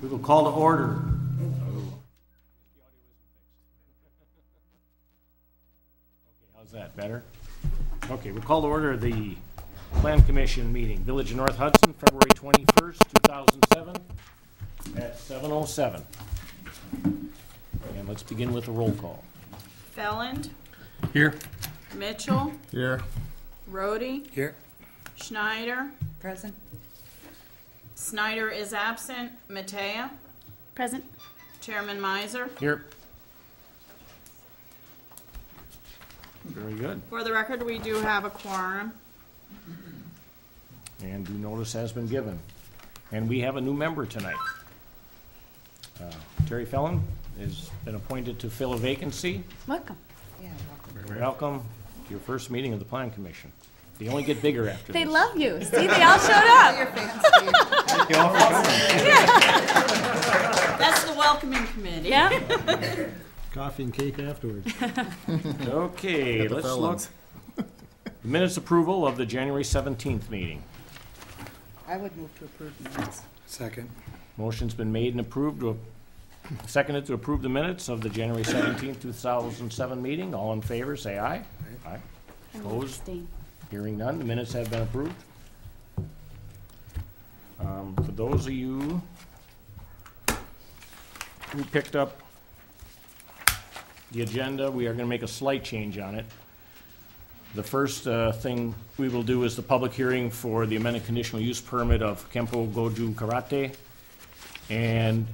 We will call to order. How's that, better? Okay, we'll call to order the Plan Commission meeting, Village of North Hudson, February 21st, 2007, at 7:07. And let's begin with the roll call. Felland. Here. Mitchell. Here. Rhodey. Here. Schneider. Present. Snyder is absent. Matea. Present. Chairman Miser. Here. Very good. For the record, we do have a quorum. And due notice has been given. And we have a new member tonight. Terry Felland has been appointed to fill a vacancy. Welcome. Yeah, welcome. Welcome to your first meeting of the Plan Commission. They only get bigger after They this. love you. See, they all showed up. Thank you all for coming. That's the welcoming committee. Yeah. Coffee and cake afterwards. Okay, let's look. Minutes approval of the January 17th meeting. I would move to approve minutes. Second. Motion's been made and approved, seconded to approve the minutes of the January 17th, 2007 meeting. All in favor, say aye. Aye. Opposed? Hearing none, the minutes have been approved. For those of you who picked up the agenda, we are going to make a slight change on it. The first thing we will do is the public hearing for the amended conditional use permit of Kempo Goju Karate. And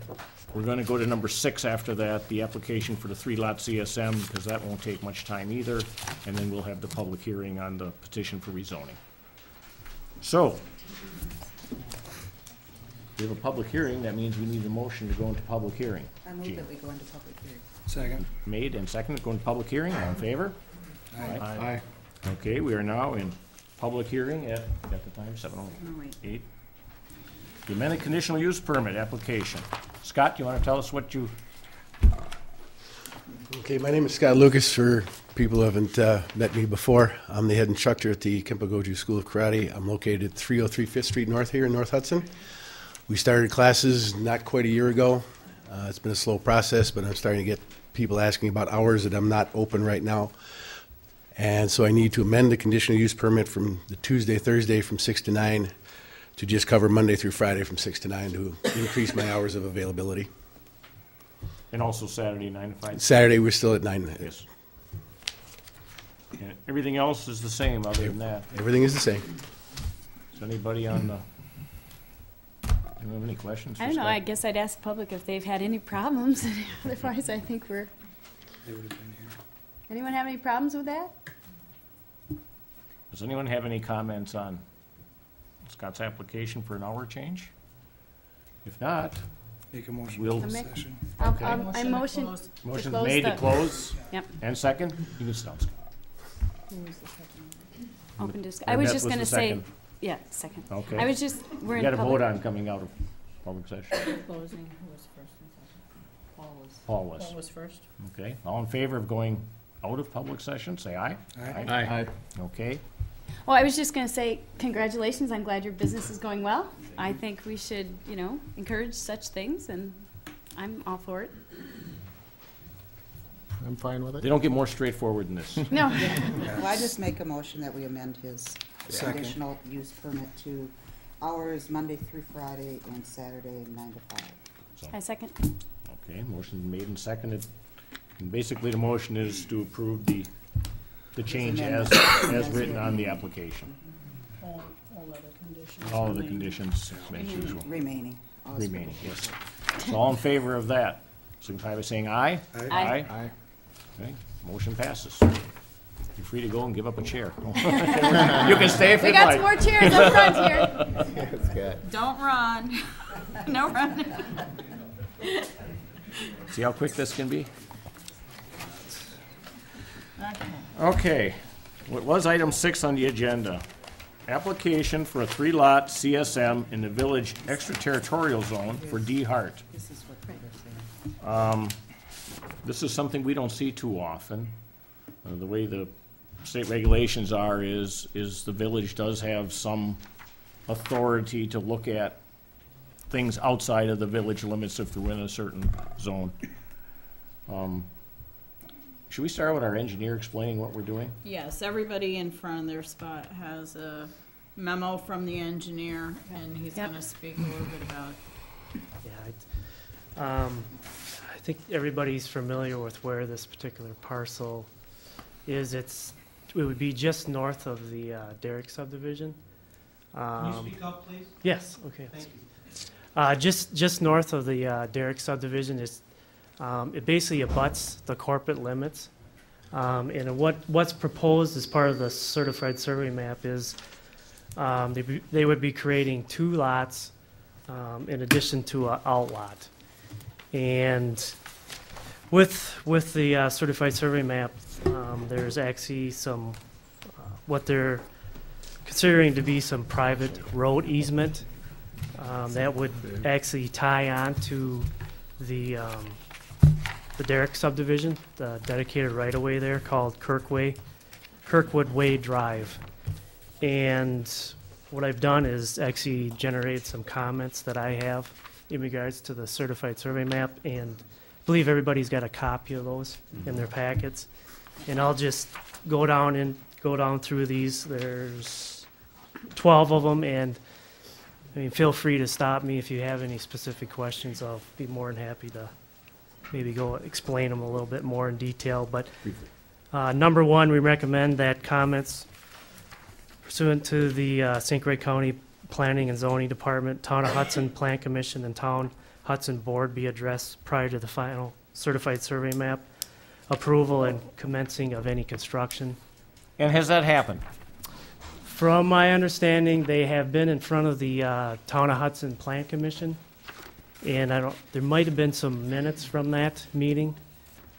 we're going to go to number 6 after that, the application for the 3-lot CSM, because that won't take much time either. And then we'll have the public hearing on the petition for rezoning. So, we have a public hearing. That means we need a motion to go into public hearing. I move that we go into public hearing. Second. Made and seconded, go into public hearing. All in favor? Aye. Okay, we are now in public hearing at the time, 7:08. The amended conditional use permit application. Scott, you want to tell us what you... Okay, my name is Scott Lucas. For people who haven't met me before, I'm the head instructor at the Kempo Goju School of Karate. I'm located at 303 5th Street North here in North Hudson. We started classes not quite a year ago. It's been a slow process, but I'm starting to get people asking about hours that I'm not open right now. And so I need to amend the conditional use permit from the Tuesday, Thursday from 6 to 9 to just cover Monday through Friday from 6 to 9 to increase my hours of availability. And also Saturday, 9 to 5? Saturday, we're still at 9. Yes. And everything else is the same other than that. Everything is the same. Is anybody on the... Do you have any questions? I don't know. I guess I'd ask the public if they've had any problems. Otherwise, I think we're... They would have been here. Anyone have any problems with that? Does anyone have any comments on Scott's application for an hour change? If not, Make a motion We'll- for closed session. I motion to motion's close made to the- close. Yep. And second? You can stop, Scott. Open discussion. Or I was Beth just was going the to say, second. yeah, second. Okay. I was just, we're You in got to public. vote on coming out of public session. Closing, who was first and second? Paul Paul was. first. Okay. All in favor of going out of public session, say aye. Aye. Okay. Well, I was just going to say, congratulations. I'm glad your business is going well. I think we should, encourage such things, and I'm all for it. I'm fine with They don't get more straightforward than this. No. Well, I just make a motion that we amend his Second. conditional use permit to hours Monday through Friday and Saturday 9 to 5. So, I second. okay, motion made and seconded. And basically, the motion is to approve the change as written on the application. All other conditions. All of the conditions as usual. Remaining. All is Remaining, yes. So all in favor of that, signify by saying aye. Aye. Aye. Okay, motion passes. You're free to go and give up a chair. You can stay if We you'd got like. some more chairs up front here. Don't run. No running. See how quick this can be? Okay. Okay, what was item 6 on the agenda? Application for a 3-lot CSM in the village extraterritorial zone for D. Hart. This is what they're saying. This is something we don't see too often. The way the state regulations are is the village does have some authority to look at things outside of the village limits if they're in a certain zone. Should we start with our engineer explaining what we're doing? Yes, everybody in front of their spot has a memo from the engineer, and he's Yep. gonna speak a little bit about it. Yeah, I think everybody's familiar with where this particular parcel is. It would be just north of the Derrick subdivision. Can you speak up, please? Yes, okay. Thank you. Just north of the Derrick subdivision is, it basically abuts the corporate limits. And what's proposed as part of the certified survey map is they would be creating 2 lots in addition to an outlot. And with the certified survey map, there's actually some what they're considering to be some private road easement that would actually tie on to the Derrick subdivision, the dedicated right-of-way there called Kirkwood Way Drive. And what I've done is actually generate some comments that I have in regards to the certified survey map, and I believe everybody's got a copy of those in their packets. And I'll just go down through these. There's 12 of them, and I mean, feel free to stop me if you have any specific questions. I'll be more than happy to maybe go explain them a little bit more in detail. But number 1, we recommend that comments pursuant to the St. Croix County Planning and Zoning Department, Town of Hudson Plan Commission, and Town Hudson Board be addressed prior to the final certified survey map approval and commencing of any construction. And has that happened? From my understanding, they have been in front of the Town of Hudson Plan Commission, and there might have been some minutes from that meeting,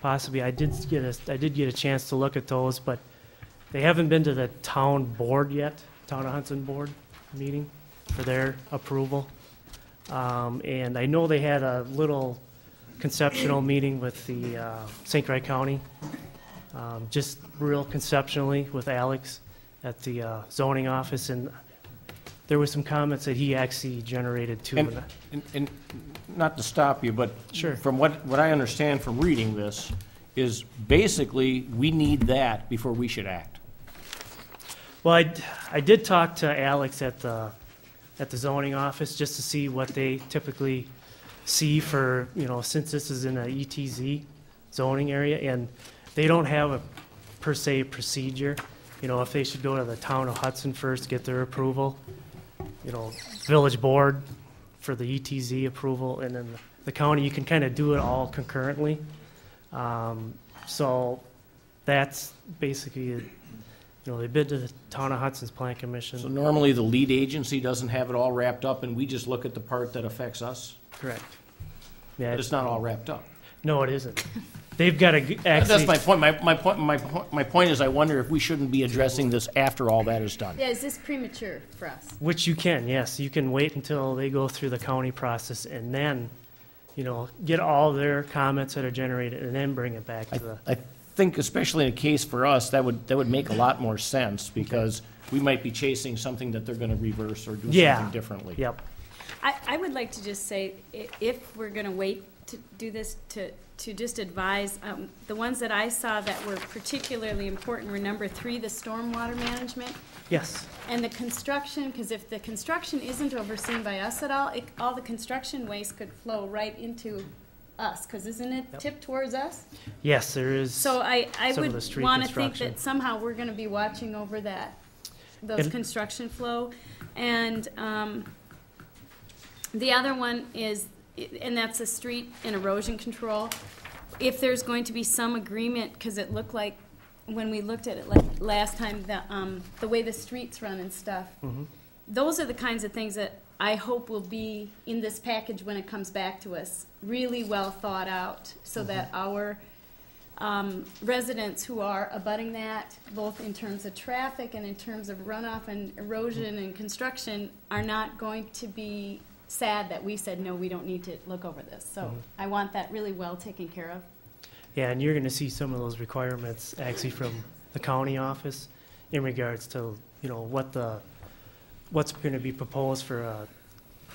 possibly. I did get a chance to look at those, but they haven't been to the town board yet, Town of Hudson Board meeting for their approval. And I know they had a little conceptual meeting with the St. Croix County, just real conceptually with Alex at the zoning office, and there were some comments that he actually generated too. And not to stop you, but Sure. from what I understand from reading this, is basically we need that before we should act. Well, I did talk to Alex at the zoning office just to see what they typically see for, since this is in a ETZ zoning area, and they don't have a per se procedure. If they should go to the town of Hudson first, get their approval, village board for the ETZ approval, and then the county, you can kind of do it all concurrently. So that's basically, they bid to the town of Hudson's Plan Commission. So normally the lead agency doesn't have it all wrapped up and we just look at the part that affects us? Correct. Yeah, But it's not all wrapped up. no, it isn't. They've got to That's actually. my point. My point is I wonder if we shouldn't be addressing this after all that is done. Yeah, is this premature for us? Which you can, yes. You can wait until they go through the county process and then, get all their comments that are generated and then bring it back to the. I think especially in a case for us, that would make a lot more sense because we might be chasing something that they're gonna reverse or do something differently. Yep. I would like to just say, if we're gonna wait to do this, to just advise, the ones that I saw that were particularly important were number 3, the stormwater management, Yes. and the construction, because if the construction isn't overseen by us at all, all the construction waste could flow right into us, because isn't it tipped towards us? Yes, there is. So I some of would the street want to think construction. that somehow we're going to be watching over those And- construction flow. And the other one is, and that's the street and erosion control. If there's going to be some agreement, because it looked like, when we looked at it like last time, the way the streets run and stuff, those are the kinds of things that I hope will be in this package when it comes back to us, really well thought out, so that our residents who are abutting that, both in terms of traffic and in terms of runoff and erosion and construction, are not going to be sad that we said, no, we don't need to look over this. So I want that really well taken care of. Yeah, and you're going to see some of those requirements actually from the county office in regards to, what's going to be proposed for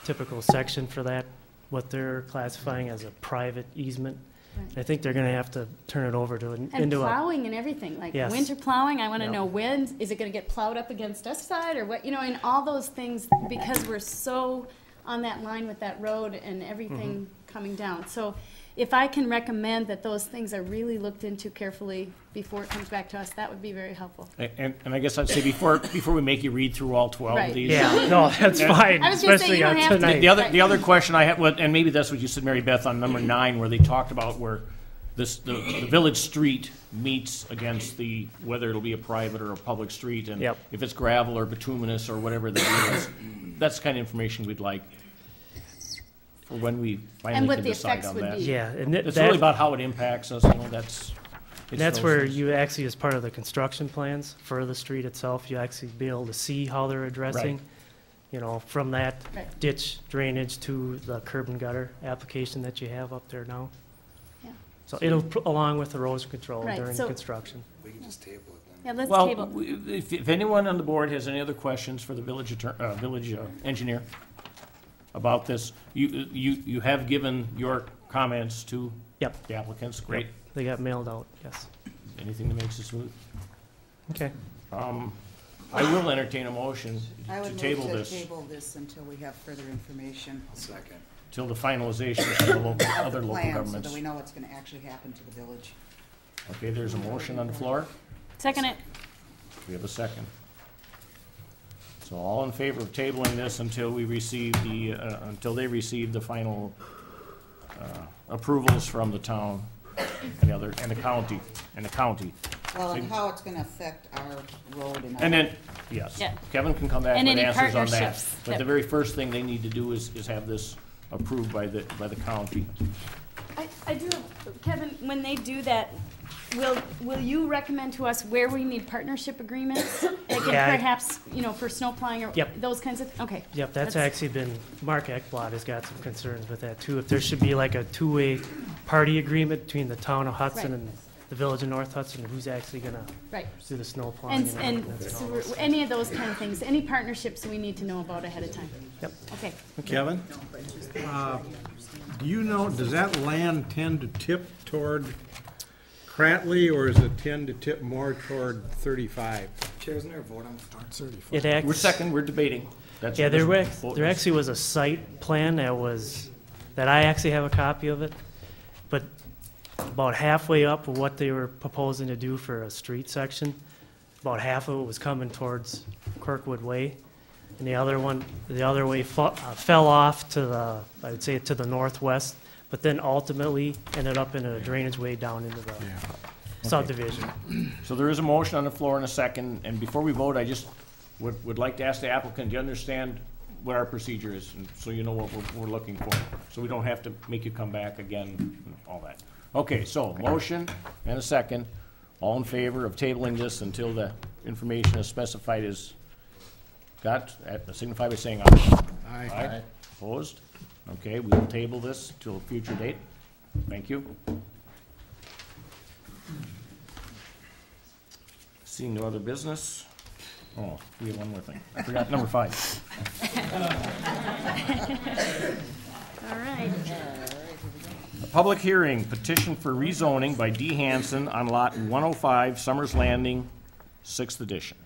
typical section for that, what they're classifying as a private easement. Right. I think they're gonna have to turn it over to, And into a, plowing and everything, like Yes. winter plowing, I wanna Yep. know when, is it gonna get plowed up against us side or what, and all those things, because we're so on that line with that road and everything coming down. So if I can recommend that those things are really looked into carefully before it comes back to us, that would be very helpful. And I guess I'd say before we make you read through all 12 of Right. these. yeah, no, that's fine, I was gonna say, especially you don't on have to. tonight. The other question I had, and maybe that's what you said, Mary Beth, on number 9, where they talked about where the village street meets against whether it'll be a private or a public street, and Yep. if it's gravel or bituminous or whatever the deal is, that's the kind of information we'd like for when we And finally what can the decide effects on would that. be. Yeah, and It's that, really about how it impacts us, that's. and that's where you actually, as part of the construction plans for the street itself, you actually be able to see how they're addressing, from that Right. ditch drainage to the curb and gutter application that you have up there now. Yeah. So it'll, along with erosion control Right, during so- construction. We can just table it then. Yeah, let's Well, table. if anyone on the board has any other questions for the village engineer about this, you have given your comments to Yep. the applicants, great. They got mailed out, yes. Anything that makes it smooth. Okay. I will entertain a motion I to would move table to this table this until we have further information. Second. till the finalization of the other local Plan, so governments. that we know what's gonna actually happen to the village. Okay, there's a motion on the floor. Second it. We have a second. So all in favor of tabling this until we receive until they receive the final approvals from the town and the county. Well, and how it's gonna affect our road and. And then, yes, Yeah. Kevin can come back And with any answers on that. partnerships But that- the very first thing they need to do is have this approved by the county. I do, Kevin, when they do that, will you recommend to us where we need partnership agreements? Like Yeah, I- perhaps, for snow plowing or Yep. those kinds of, okay. Yep, that's actually been, Mark Ekblad has got some concerns with that too. If there should be like a two-way party agreement between the town of Hudson Right. and the village of North Hudson, who's actually gonna Right. do the snow plowing. And everything. so any of those kind of things, any partnerships we need to know about ahead of time. Yep. Okay. Kevin, do you know, does that land tend to tip toward Cratley, or does it tend to tip more toward 35? Chair, isn't there a vote on start 35? It acts. We're debating. That's- Yeah, that's- there actually was a site plan that I actually have a copy of it, but about halfway up of what they were proposing to do for a street section, about half of it was coming towards Kirkwood Way, and the other way fell off to I would say to the northwest, but then ultimately ended up in a drainage way down into the subdivision. So there is a motion on the floor in a second, and before we vote, I just would like to ask the applicant, do you understand what our procedure is, and so you know what we're looking for, so we don't have to make you come back again, and all that. Okay, so motion and a second. All in favor of tabling this until the information is specified is got, signify by saying aye. Aye. Opposed? Okay, we will table this till a future date. Thank you. Seeing no other business. Oh, we have one more thing. I forgot number 5. All right. A public hearing, petition for rezoning by D. Hanson on lot 105, Summers Landing, 6th edition.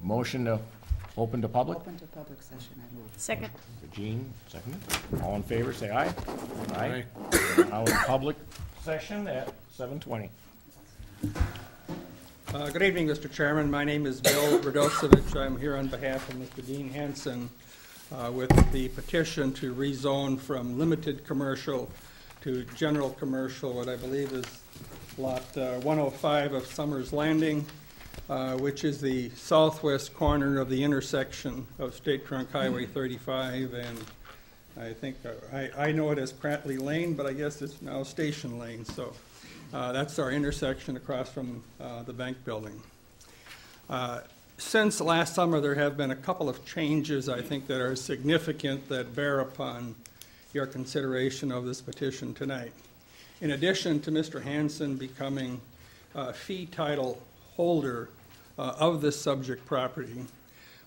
Motion to open to public. Open to public session, I move. Second. Jean, seconded. All in favor, say aye. Aye. Now in public session at 7:20. Good evening, Mr. Chairman. My name is Bill Radosevich. I'm here on behalf of Mr. Dean Hanson with the petition to rezone from limited commercial to general commercial, what I believe is lot 105 of Summers Landing, which is the southwest corner of the intersection of State Trunk Highway 35 and I think I know it as Cratley Lane, but I guess it's now Station Lane. So that's our intersection across from the bank building. Since last summer, there have been a couple of changes, I think, that are significant that bear upon your consideration of this petition tonight. In addition to Mr. Hanson becoming fee title holder of this subject property,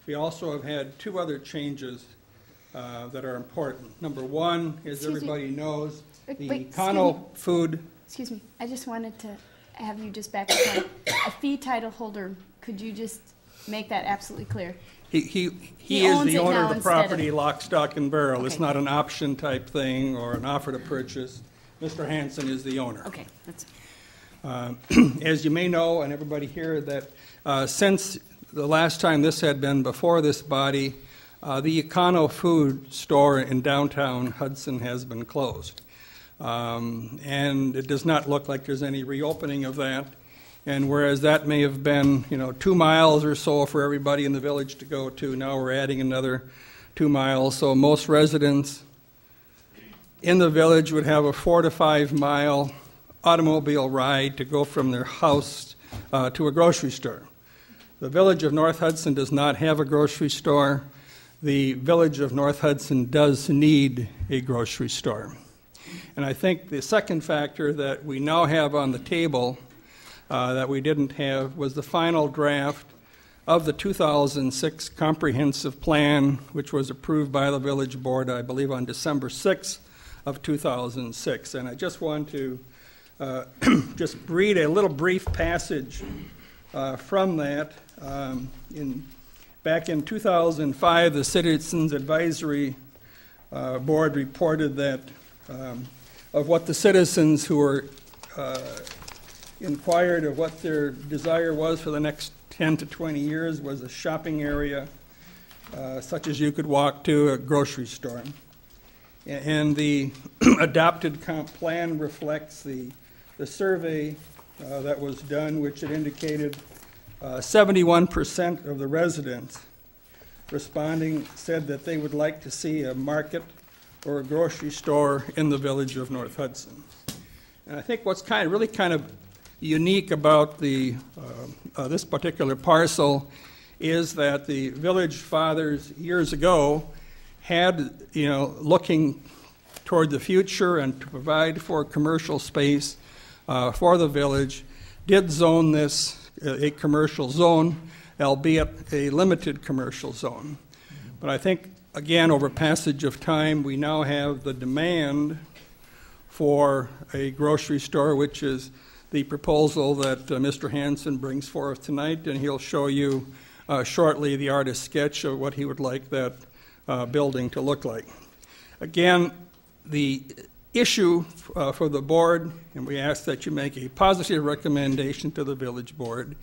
we also have had two other changes that are important. Number one, as Excuse me. everybody knows, the Wait, Econo Food. Excuse me, I just wanted to have you just back up. A fee title holder, could you just make that absolutely clear? He He is owns the it owner now of the instead of- property, lock, stock, and barrel. It's Okay. not an option type thing or an offer to purchase. Mr. Hanson is the owner. Okay, that's, As you may know, and everybody here, that since the last time this had been before this body, the Econo Food store in downtown Hudson has been closed. And it does not look like there's any reopening of that. And whereas that may have been, 2 miles or so for everybody in the village to go to, now we're adding another 2 miles. So most residents in the village would have a 4 to 5 mile automobile ride to go from their house to a grocery store. The village of North Hudson does not have a grocery store. The village of North Hudson does need a grocery store. And I think the second factor that we now have on the table that we didn't have was the final draft of the 2006 comprehensive plan, which was approved by the village board, I believe, on December 6th of 2006. And I just want to just read a little brief passage from that. Back in 2005, the Citizens Advisory Board reported that of what the citizens who were inquired of what their desire was for the next 10 to 20 years was a shopping area, such as you could walk to, a grocery store. And the adopted comp plan reflects the survey that was done, which it indicated 71% of the residents responding said that they would like to see a market or a grocery store in the village of North Hudson. And I think what's really kind of unique about this particular parcel is that the village fathers years ago had, looking toward the future and to provide for commercial space for the village, did zone this a commercial zone, albeit a limited commercial zone. But I think, again, over passage of time, we now have the demand for a grocery store, which is the proposal that Mr. Hanson brings forth tonight, and he'll show you shortly the artist's sketch of what he would like that building to look like. Again, the issue for the board, and we ask that you make a positive recommendation to the village board,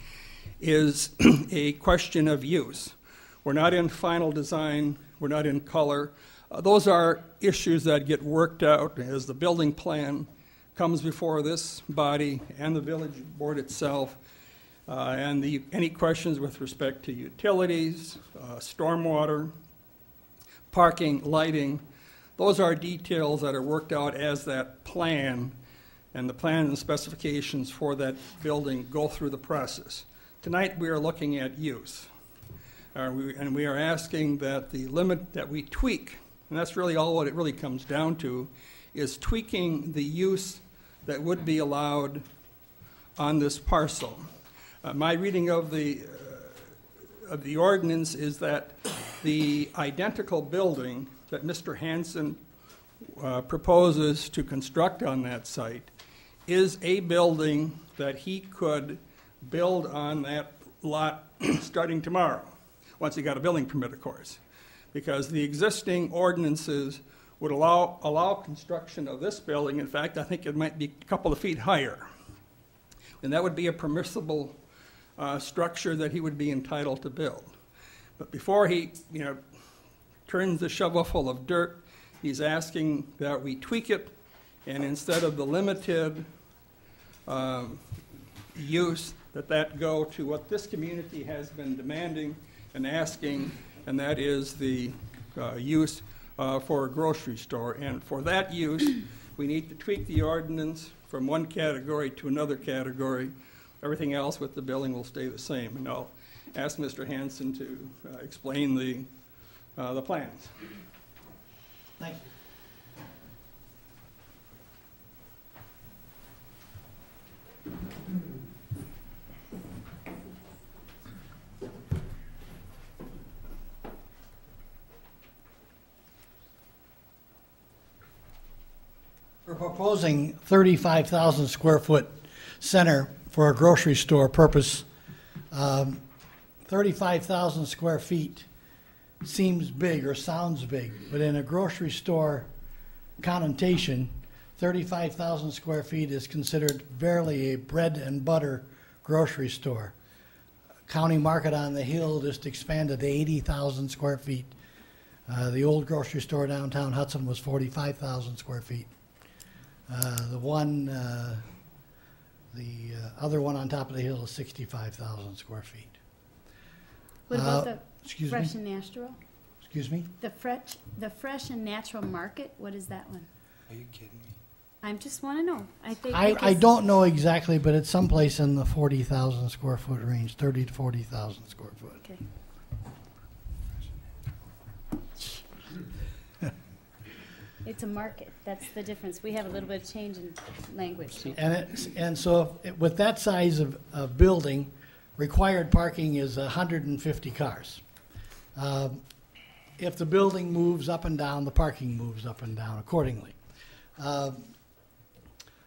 is a question of use. We're not in final design, we're not in color. Those are issues that get worked out as the building plan comes before this body and the village board itself, and any questions with respect to utilities, stormwater, parking, lighting. Those are details that are worked out as that plan, and the plan and specifications for that building go through the process. Tonight we are looking at use, and we are asking that the limit that we tweak, and that's really all what it really comes down to, is tweaking the use that would be allowed on this parcel. My reading of the ordinance is that the identical building that Mr. Hanson proposes to construct on that site is a building that he could build on that lot starting tomorrow, once he got a building permit, of course, because the existing ordinances would allow construction of this building. In fact, I think it might be a couple of feet higher, and that would be a permissible structure that he would be entitled to build. But before he, turns the shovel full of dirt, he's asking that we tweak it, and instead of the limited use, that go to what this community has been demanding and asking, and that is the use for a grocery store. And for that use, we need to tweak the ordinance from one category to another category. Everything else with the building will stay the same. And I'll ask Mr. Hanson to explain the plans. Thank you. proposing 35,000 square foot center for a grocery store purpose. 35,000 square feet seems big or sounds big, but in a grocery store connotation, 35,000 square feet is considered barely a bread and butter grocery store. County Market on the Hill just expanded to 80,000 square feet. The old grocery store downtown Hudson was 45,000 square feet. The other one on top of the hill is 65,000 square feet. What about the excuse fresh me? and natural? Excuse me? The fresh and natural market, what is that one? Are you kidding me? I just want to know. I think I because- don't know exactly, but it's someplace in the 40,000 square foot range, 30 to 40,000 square foot. Okay. It's a market. That's the difference. We have a little bit of change in language. And so with that size of building, required parking is 150 cars. If the building moves up and down, the parking moves up and down accordingly.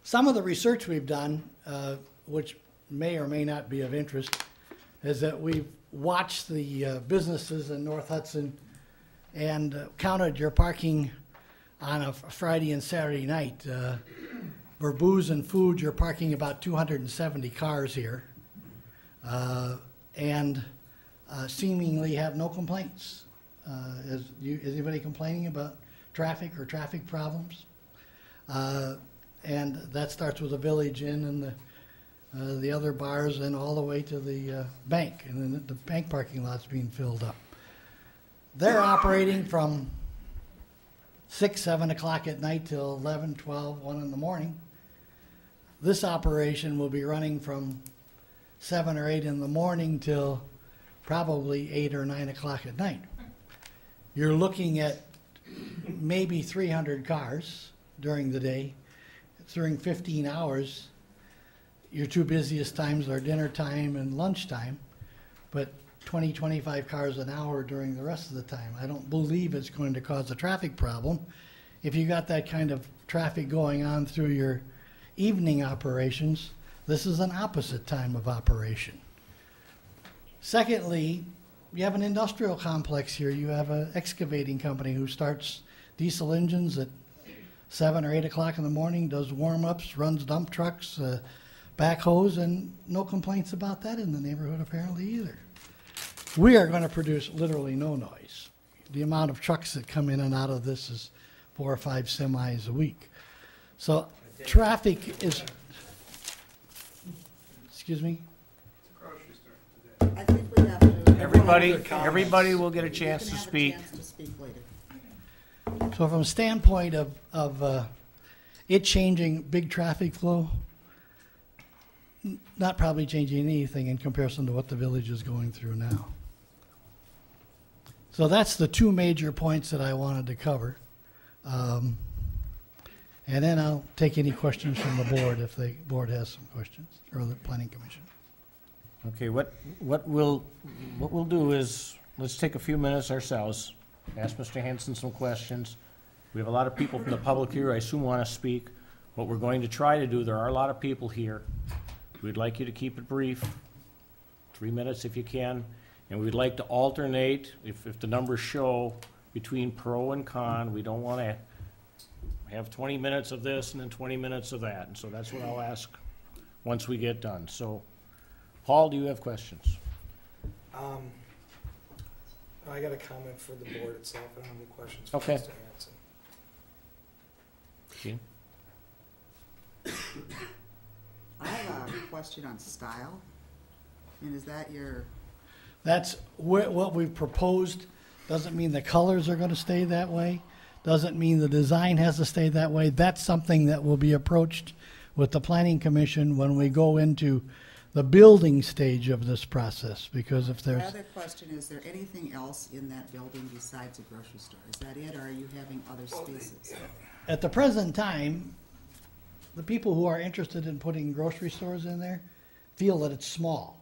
Some of the research we've done, which may or may not be of interest, is that we've watched the businesses in North Hudson and counted your parking on a Friday and Saturday night. For booze and food, you're parking about 270 cars here, and seemingly have no complaints. Is anybody complaining about traffic or traffic problems? And that starts with the Village Inn and the other bars and all the way to the bank, and then the bank parking lot's being filled up. They're operating from 6, 7 o'clock at night till 11, 12, 1 in the morning. This operation will be running from 7 or 8 in the morning till probably 8 or 9 o'clock at night. You're looking at maybe 300 cars during the day. During 15 hours, your two busiest times are dinner time and lunchtime, but 20, 25 cars an hour during the rest of the time. I don't believe it's going to cause a traffic problem. If you got that kind of traffic going on through your evening operations, this is an opposite time of operation. Secondly, you have an industrial complex here. You have an excavating company who starts diesel engines at 7 or 8 o'clock in the morning, does warm-ups, runs dump trucks, backhoes, and no complaints about that in the neighborhood apparently either. We are going to produce literally no noise. The amount of trucks that come in and out of this is 4 or 5 semis a week. So traffic is, excuse me? I think we have to. Everybody will get a chance to speak. Later. So from a standpoint of it changing big traffic flow, not probably changing anything in comparison to what the village is going through now. So that's the two major points that I wanted to cover. And then I'll take any questions from the board if the board has some questions, or the planning commission. Okay, what we'll do is, let's take a few minutes ourselves, ask Mr. Hanson some questions. We have a lot of people from the public here, I assume want to speak. What we're going to try to do, there are a lot of people here. We'd like you to keep it brief, 3 minutes if you can. And we'd like to alternate, if the numbers show, between pro and con. We don't want to have 20 minutes of this and then 20 minutes of that. And so that's what I'll ask once we get done. So, Paul, do you have questions? I got a comment for the board itself. I don't have any questions for Okay. Mr. Hanson. Gene? I have a question on style. And is that your, That's what we've proposed. Doesn't mean the colors are going to stay that way. Doesn't mean the design has to stay that way. That's something that will be approached with the Planning Commission when we go into the building stage of this process. Because if the there's, other question, is there anything else in that building besides a grocery store? Is that it, or are you having other spaces? at the present time, the people who are interested in putting grocery stores in there feel that it's small.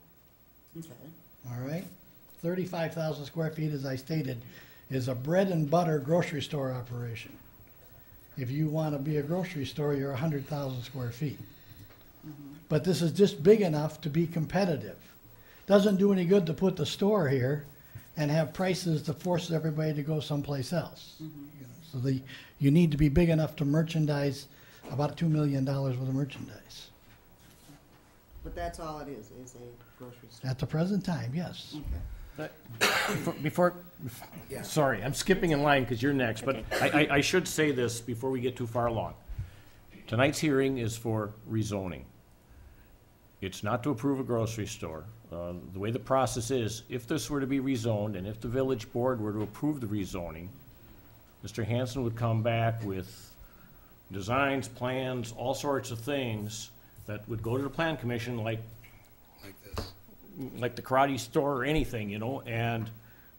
Okay. All right? 35,000 square feet, as I stated, is a bread and butter grocery store operation. If you want to be a grocery store, you're 100,000 square feet. But this is just big enough to be competitive. Doesn't do any good to put the store here and have prices that forces everybody to go someplace else. You know, so you need to be big enough to merchandise about $2 million worth of merchandise. But that's all it is a grocery store. At the present time, yes. Okay. Before, sorry, I'm skipping in line because you're next, but I should say this before we get too far along. Tonight's hearing is for rezoning. It's not to approve a grocery store. The way the process is, if this were to be rezoned and if the village board were to approve the rezoning, Mr. Hanson would come back with designs, plans, all sorts of things that would go to the plan commission like this. Like the karate store or anything, you know, and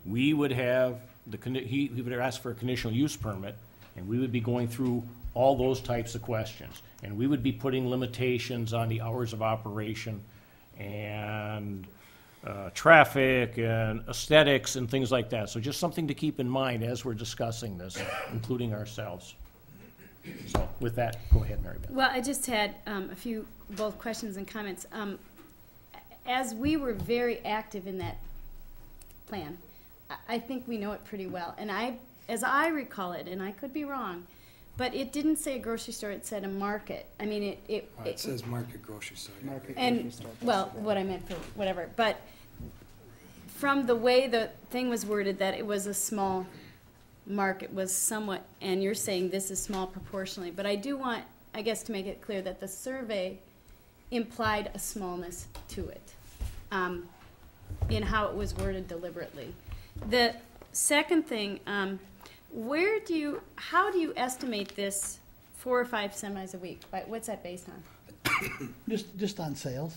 we would have he would ask for a conditional use permit, and we would be going through all those types of questions. And we would be putting limitations on the hours of operation and traffic and aesthetics and things like that. So just something to keep in mind as we're discussing this, including ourselves. So with that, go ahead, Mary Beth. Well, I just had a few both questions and comments. As we were very active in that plan, I think we know it pretty well. And as I recall it, and I could be wrong, but it didn't say a grocery store, it said a market. I mean, it says market grocery store. Market and, grocery store. well, what I meant for whatever. But from the way the thing was worded, that it was a small market was somewhat, and you're saying this is small proportionally. But I do want, I guess, to make it clear that the survey implied a smallness to it in how it was worded deliberately. The second thing, how do you estimate this 4 or 5 semis a week? What's that based on? Just on sales.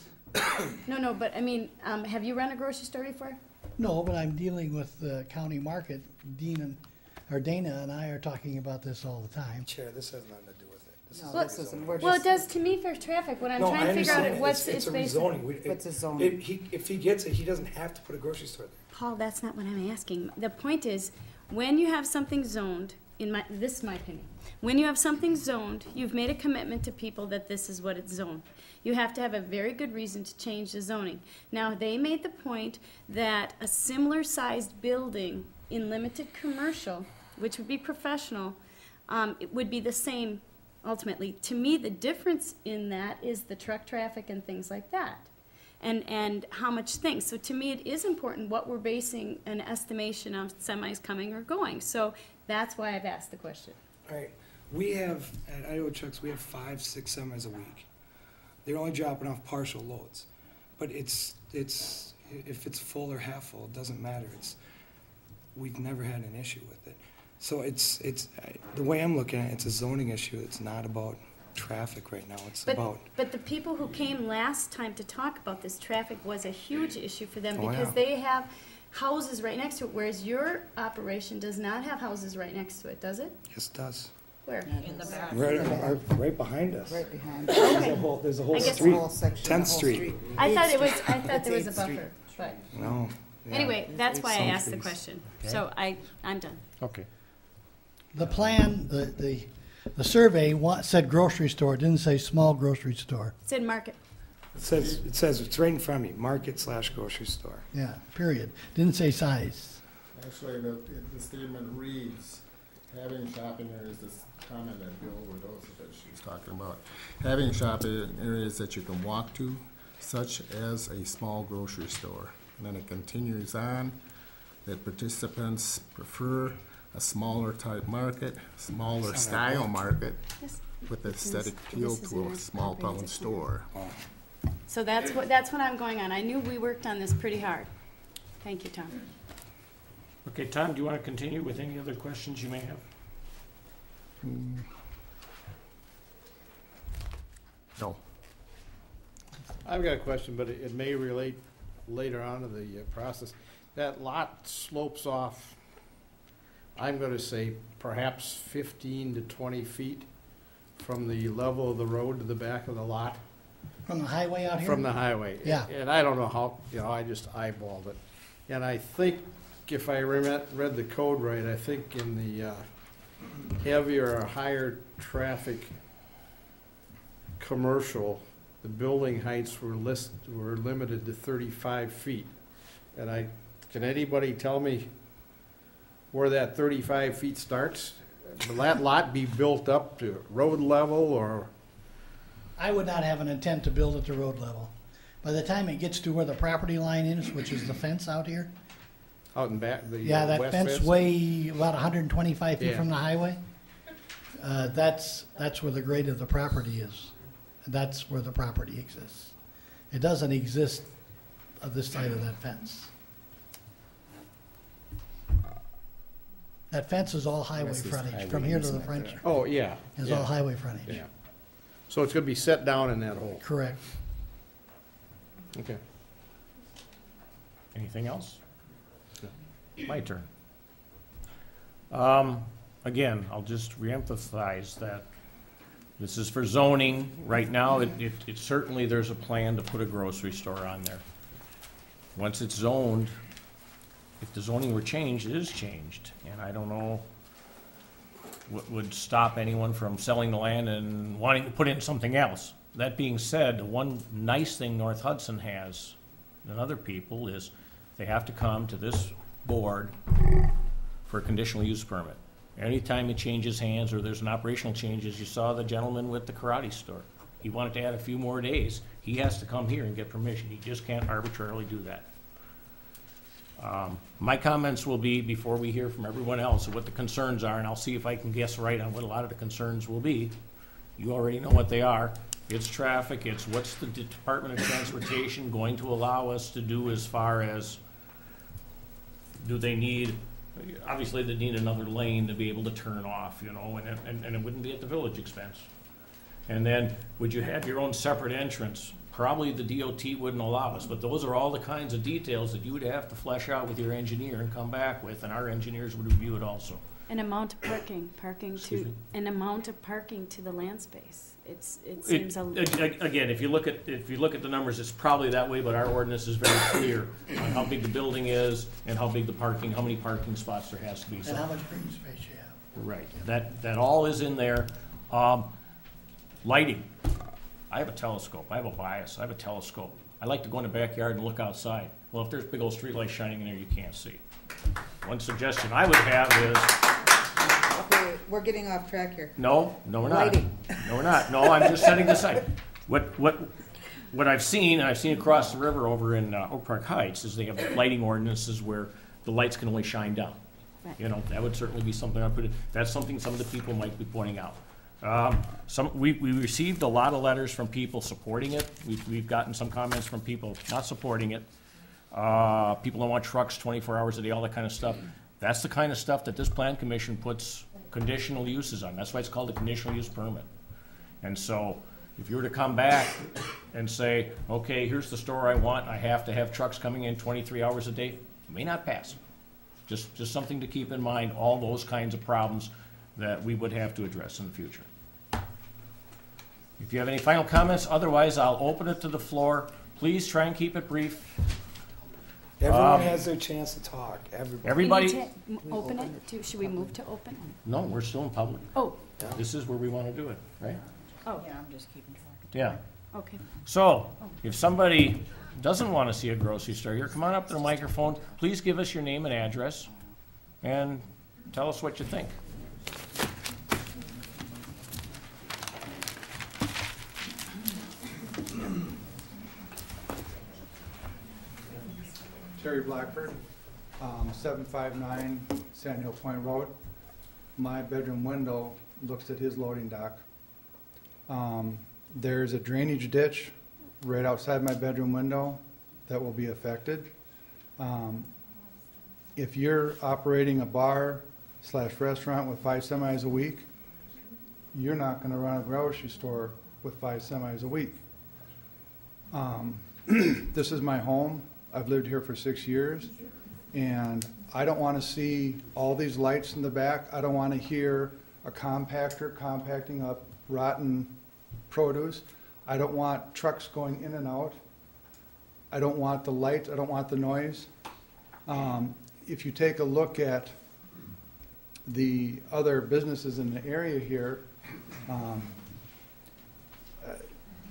No, but I mean, have you run a grocery store before? No, but I'm dealing with the county market. Dana and I are talking about this all the time. Chair, this has nothing to do with it. This No, is this isn't. We're Well, it just- does to me for traffic. What I'm No, trying I to figure out understand. is what's It's a based on. rezoning. It's a zoning. If he gets it, he doesn't have to put a grocery store there. Paul, that's not what I'm asking. The point is, when you have something zoned, this is my opinion, when you have something zoned, you've made a commitment to people that this is what it's zoned. You have to have a very good reason to change the zoning. Now, they made the point that a similar sized building in limited commercial, which would be professional, it would be the same ultimately. To me, the difference in that is the truck traffic and things like that. And how much things. So to me, it is important what we're basing an estimation of semis coming or going. So that's why I've asked the question. All right, we have, at Idaho Trucks, we have 5, 6 semis a week. They're only dropping off partial loads. But it's if it's full or half full, it doesn't matter. We've never had an issue with it. So the way I'm looking at it, it's a zoning issue. It's not about traffic right now. It's about. But the people who came last time to talk about this, traffic was a huge issue for them Oh, because yeah. they have houses right next to it, whereas your operation does not have houses right next to it, does it? Yes, it does. Where? In the back. Right behind us. Right behind. There's a whole I guess- street. Whole section, 10th the whole Street. street. I thought Eighth I thought there was a It's 8th buffer, but No. Yeah. anyway, that's why I Some asked the trees. question. Okay. So I'm done. Okay. The plan, the survey said grocery store, it didn't say small grocery store. It said market. It says it's right in front of me, market/grocery store. Yeah, period. Didn't say size. Actually, the statement reads, having shopping areas, this comment that Bill Rodosevich is talking about, having shopping areas that you can walk to, such as a small grocery store. And then it continues on that participants prefer a smaller type market, smaller style market Yes. with aesthetic appeal to a small town store. So that's what I'm going on. I knew we worked on this pretty hard. Thank you, Tom. Okay, Tom, do you want to continue with any other questions you may have? No. I've got a question, but it may relate later on to the process. That lot slopes off, I'm gonna say perhaps 15 to 20 feet from the level of the road to the back of the lot. From the highway out here? From the highway. Yeah. And I don't know how, I just eyeballed it. And I think if I read the code right, I think in the heavier or higher traffic commercial, the building heights were limited to 35 feet. And can anybody tell me where that 35 feet starts? Will that lot be built up to road level, or? I would not have an intent to build it to road level. By the time it gets to where the property line is, which is the fence out here, Out and back, the yeah, that west fence way about 125 feet Yeah. from the highway, that's where the grade of the property is. That's where the property exists. It doesn't exist on this side of that fence. That fence is all highway This is frontage, highway from here to the easement front there. Oh, yeah. is yeah, all highway frontage. Yeah. So it's gonna be set down in that hole. Correct. Okay. Anything else? My turn. Again, I'll just reemphasize that this is for zoning. Right now, it certainly, there's a plan to put a grocery store on there. Once it's zoned, if the zoning were changed, it is changed. And I don't know what would stop anyone from selling the land and wanting to put in something else. That being said, the one nice thing North Hudson has than other people is they have to come to this board for a conditional use permit. Anytime it changes hands or there's an operational change, as you saw the gentleman with the karate store, he wanted to add a few more days, he has to come here and get permission. He just can't arbitrarily do that. My comments will be, before we hear from everyone else, of what the concerns are, and I'll see if I can guess right on what a lot of the concerns will be. You already know what they are. It's traffic, it's what's the Department of Transportation going to allow us to do as far as, do they need, obviously they need another lane to be able to turn off, you know, and it wouldn't be at the village expense. And then, would you have your own separate entrance? Probably the DOT wouldn't allow us, but those are all the kinds of details that you would have to flesh out with your engineer and come back with, and our engineers would review it also. An amount of parking Excuse to, me? an amount of parking to the land space. It seems Again, if you look at the numbers, it's probably that way, but our ordinance is very clear on how big the building is and how big the parking, how many parking spots there has to be. And how much green space you have. Right, that all is in there. Lighting. I have a telescope, I have a bias, I have a telescope. I like to go in the backyard and look outside. Well, if there's big old streetlights shining in there, you can't see. One suggestion I would have is, Okay, we're getting off track here. no, we're not. Lighting. No, we're not. No, I'm just setting this aside. What I've seen, and I've seen across the river over in Oak Park Heights, is they have lighting ordinances where the lights can only shine down. Right. You know, that would certainly be something I put in. That's something some of the people might be pointing out. We received a lot of letters from people supporting it. We've gotten some comments from people not supporting it. People don't want trucks 24 hours a day, all that kind of stuff. That's the kind of stuff that this plan commission puts conditional uses on. That's why it's called a conditional use permit. And so, if you were to come back and say, okay, here's the store I want, I have to have trucks coming in 23 hours a day, it may not pass. Just something to keep in mind, all those kinds of problems that we would have to address in the future. If you have any final comments, otherwise I'll open it to the floor. Please try and keep it brief. Everyone has their chance to talk, everybody. Everybody, We need to open it to, should we move to open? no, we're still in public. Oh, This is where we want to do it, right? oh, Yeah, I'm just keeping track of Yeah. okay. So, if somebody doesn't want to see a grocery store here, come on up to the microphone. Please give us your name and address and tell us what you think. Terry Blackford, 759 Sand Hill Point Road. My bedroom window looks at his loading dock. There's a drainage ditch right outside my bedroom window that will be affected. If you're operating a bar/restaurant with 5 semis a week, you're not gonna run a grocery store with 5 semis a week. This is my home. I've lived here for 6 years, and I don't want to see all these lights in the back. I don't want to hear a compactor compacting up rotten produce. I don't want trucks going in and out. I don't want the light. I don't want the noise. If you take a look at the other businesses in the area here,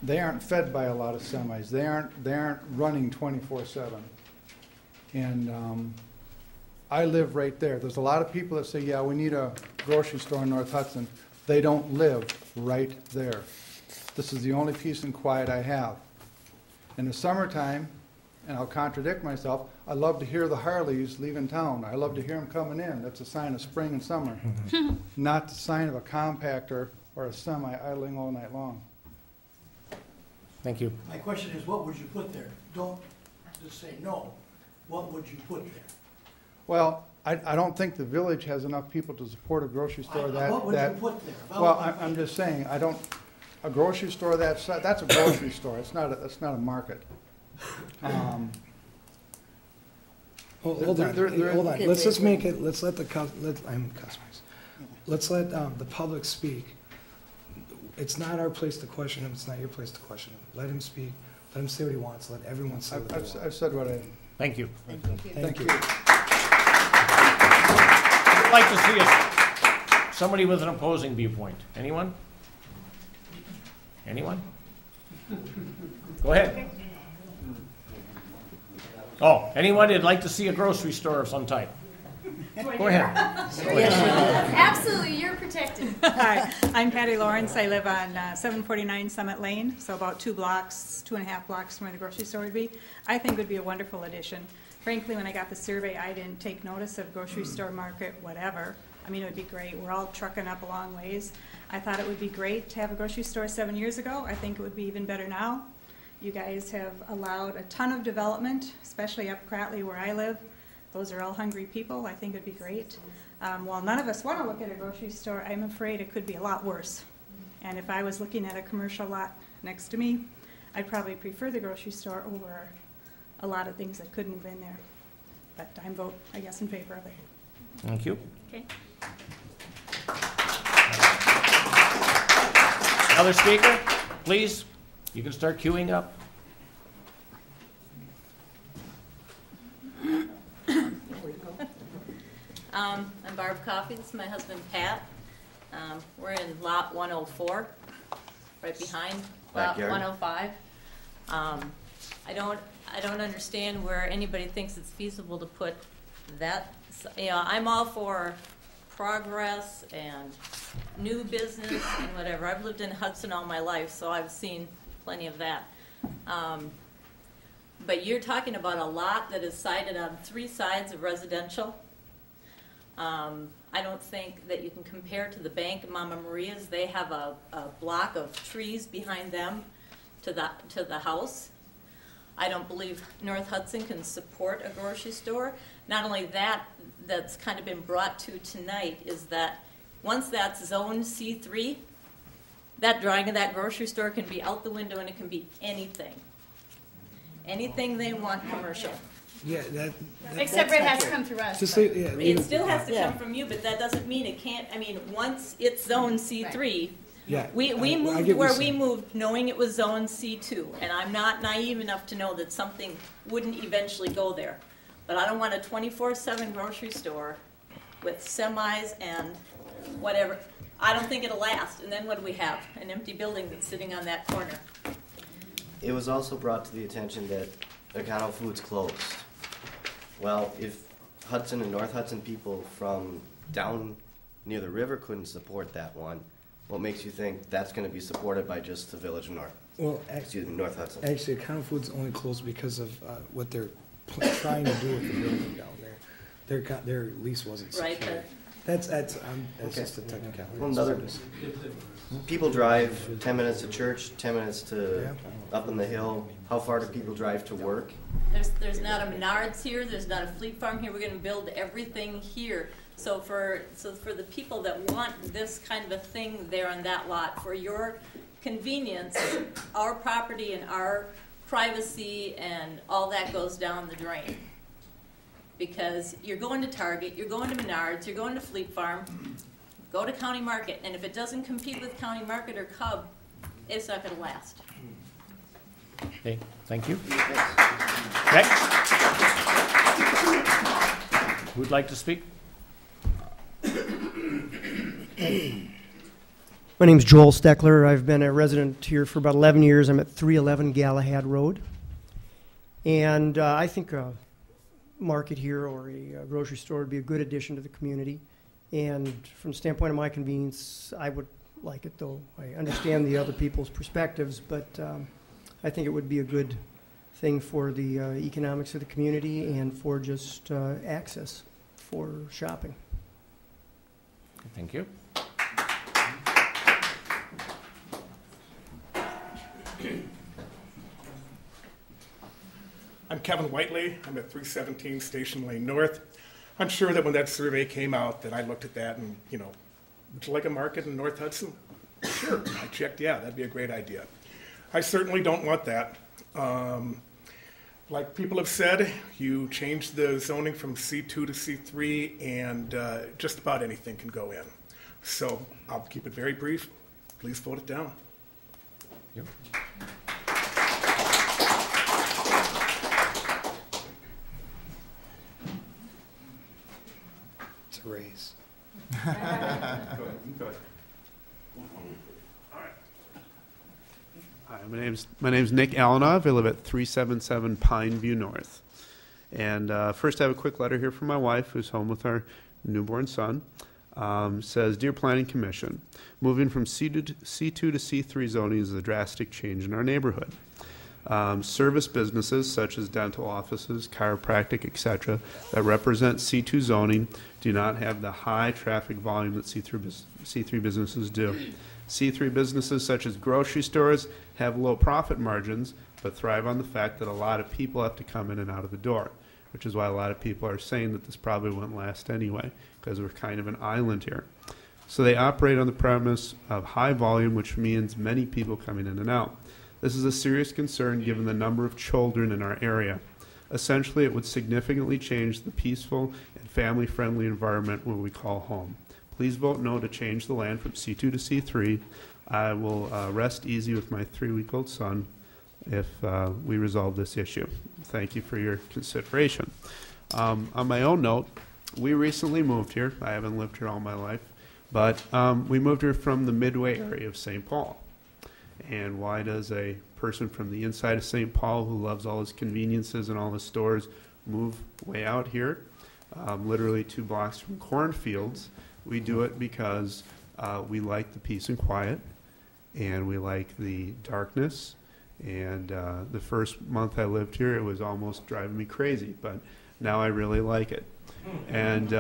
they aren't fed by a lot of semis. They aren't running 24/7. And I live right there. There's a lot of people that say, yeah, we need a grocery store in North Hudson. They don't live right there. This is the only peace and quiet I have. In the summertime, and I'll contradict myself, I love to hear the Harleys leaving town. I love to hear them coming in. That's a sign of spring and summer. Not the sign of a compactor or a semi idling all night long. Thank you. My question is, what would you put there? Don't just say no. What would you put there? Well, I don't think the village has enough people to support a grocery store that. What would you put there? Well, I'm just saying, a grocery store that's a grocery store. It's not a market. Hold on. Let's just make it, let's let the, I'm customers. Let's let the public speak. It's not our place to question him, it's not your place to question him. Let him speak, let him say what he wants, let everyone say what they want. I've said what I. Thank you. Thank you. I'd like to see somebody with an opposing viewpoint. Anyone? Anyone? Go ahead. Oh, anyone that'd like to see a grocery store of some type? Go ahead. Absolutely, you're protected. Hi, I'm Patty Lawrence. I live on 749 Summit Lane, so about 2.5 blocks from where the grocery store would be. I think it would be a wonderful addition. Frankly, when I got the survey, I didn't take notice of grocery store, market, whatever. I mean, it would be great. We're all trucking up a long ways. I thought it would be great to have a grocery store 7 years ago. I think it would be even better now. You guys have allowed a ton of development, especially up Cratley where I live. Those are all hungry people. I think it'd be great. While none of us want to look at a grocery store, I'm afraid it could be a lot worse. And if I was looking at a commercial lot next to me, I'd probably prefer the grocery store over a lot of things that could move in there. But I vote, I guess, in favor of it. Thank you. Okay. Another speaker, please. You can start queuing up. I'm Barb Coffey, this is my husband Pat. We're in lot 104, right behind lot 105. I don't understand where anybody thinks it's feasible to put that. You know, I'm all for progress and new business and whatever. I've lived in Hudson all my life, so I've seen plenty of that. But you're talking about a lot that is sited on 3 sides of residential. I don't think that you can compare to the bank, Mama Maria's. They have a block of trees behind them to the house. I don't believe North Hudson can support a grocery store. Not only that, that's kind of been brought to tonight is that once that's zone C3, that drawing of that grocery store can be out the window and it can be anything. Anything they want commercial. Yeah, Except for it has to come through us. just leave, yeah, leave It still has to come from you, but that doesn't mean it can't, I mean, once it's zone C3, Yeah. we I moved get what where you're we saying. moved knowing it was zone C2, and I'm not naive enough to know that something wouldn't eventually go there. But I don't want a 24/7 grocery store with semis and whatever. I don't think it'll last, and then what do we have? An empty building that's sitting on that corner. It was also brought to the attention that Econo Foods closed. Well, if Hudson and North Hudson people from down near the river couldn't support that one, what makes you think that's going to be supported by just the village of North Hudson? Actually, Econo Foods only closed because of what they're trying to do with the building down there. Their lease wasn't Right, secure. but That's just a technicality. Well, people drive 10 minutes to church, 10 minutes to up on the hill. How far do people drive to work? there's not a Menards here, there's not a Fleet Farm here, we're gonna build everything here. So for the people that want this kind of a thing there on that lot, for your convenience, our property and our privacy and all that goes down the drain. Because you're going to Target, you're going to Menards, you're going to Fleet Farm, go to County Market, and if it doesn't compete with County Market or Cub, it's not gonna last. Okay, thank you. Next. Who'd like to speak? My name's Joel Steckler. I've been a resident here for about 11 years. I'm at 311 Galahad Road. And I think a market here or a grocery store would be a good addition to the community. And from the standpoint of my convenience, I would like it, though. I understand the other people's perspectives, but I think it would be a good thing for the economics of the community and for just access for shopping. Thank you. I'm Kevin Whiteley. I'm at 317 Station Lane North. I'm sure that when that survey came out that I looked at that and, you know, would you like a market in North Hudson? Sure. I checked, yeah, that'd be a great idea. I certainly don't want that. Like people have said, you change the zoning from C2 to C3 and just about anything can go in. So I'll keep it very brief. Please vote it down. Yep. It's a raise. Go ahead. Hi, my name's Nick Alanov. I live at 377 Pine View North. And first I have a quick letter here from my wife, who's home with our newborn son. Says, Dear Planning Commission, moving from C2 to C3 zoning is a drastic change in our neighborhood. Service businesses such as dental offices, chiropractic, etc., that represent C2 zoning do not have the high traffic volume that C3 businesses do. C3 businesses such as grocery stores have low profit margins, but thrive on the fact that a lot of people have to come in and out of the door, which is why a lot of people are saying that this probably won't last anyway, because we're kind of an island here. So they operate on the premise of high volume, which means many people coming in and out. This is a serious concern given the number of children in our area. Essentially, it would significantly change the peaceful and family-friendly environment where we call home. Please vote no to change the land from C2 to C3. I will rest easy with my 3-week-old son if we resolve this issue. Thank you for your consideration. On my own note, we recently moved here. I haven't lived here all my life, but we moved here from the Midway area of St. Paul. And why does a person from the inside of St. Paul who loves all his conveniences and all his stores move way out here, literally 2 blocks from cornfields? We do it because we like the peace and quiet, and we like the darkness. And the first month I lived here, it was almost driving me crazy, but now I really like it. And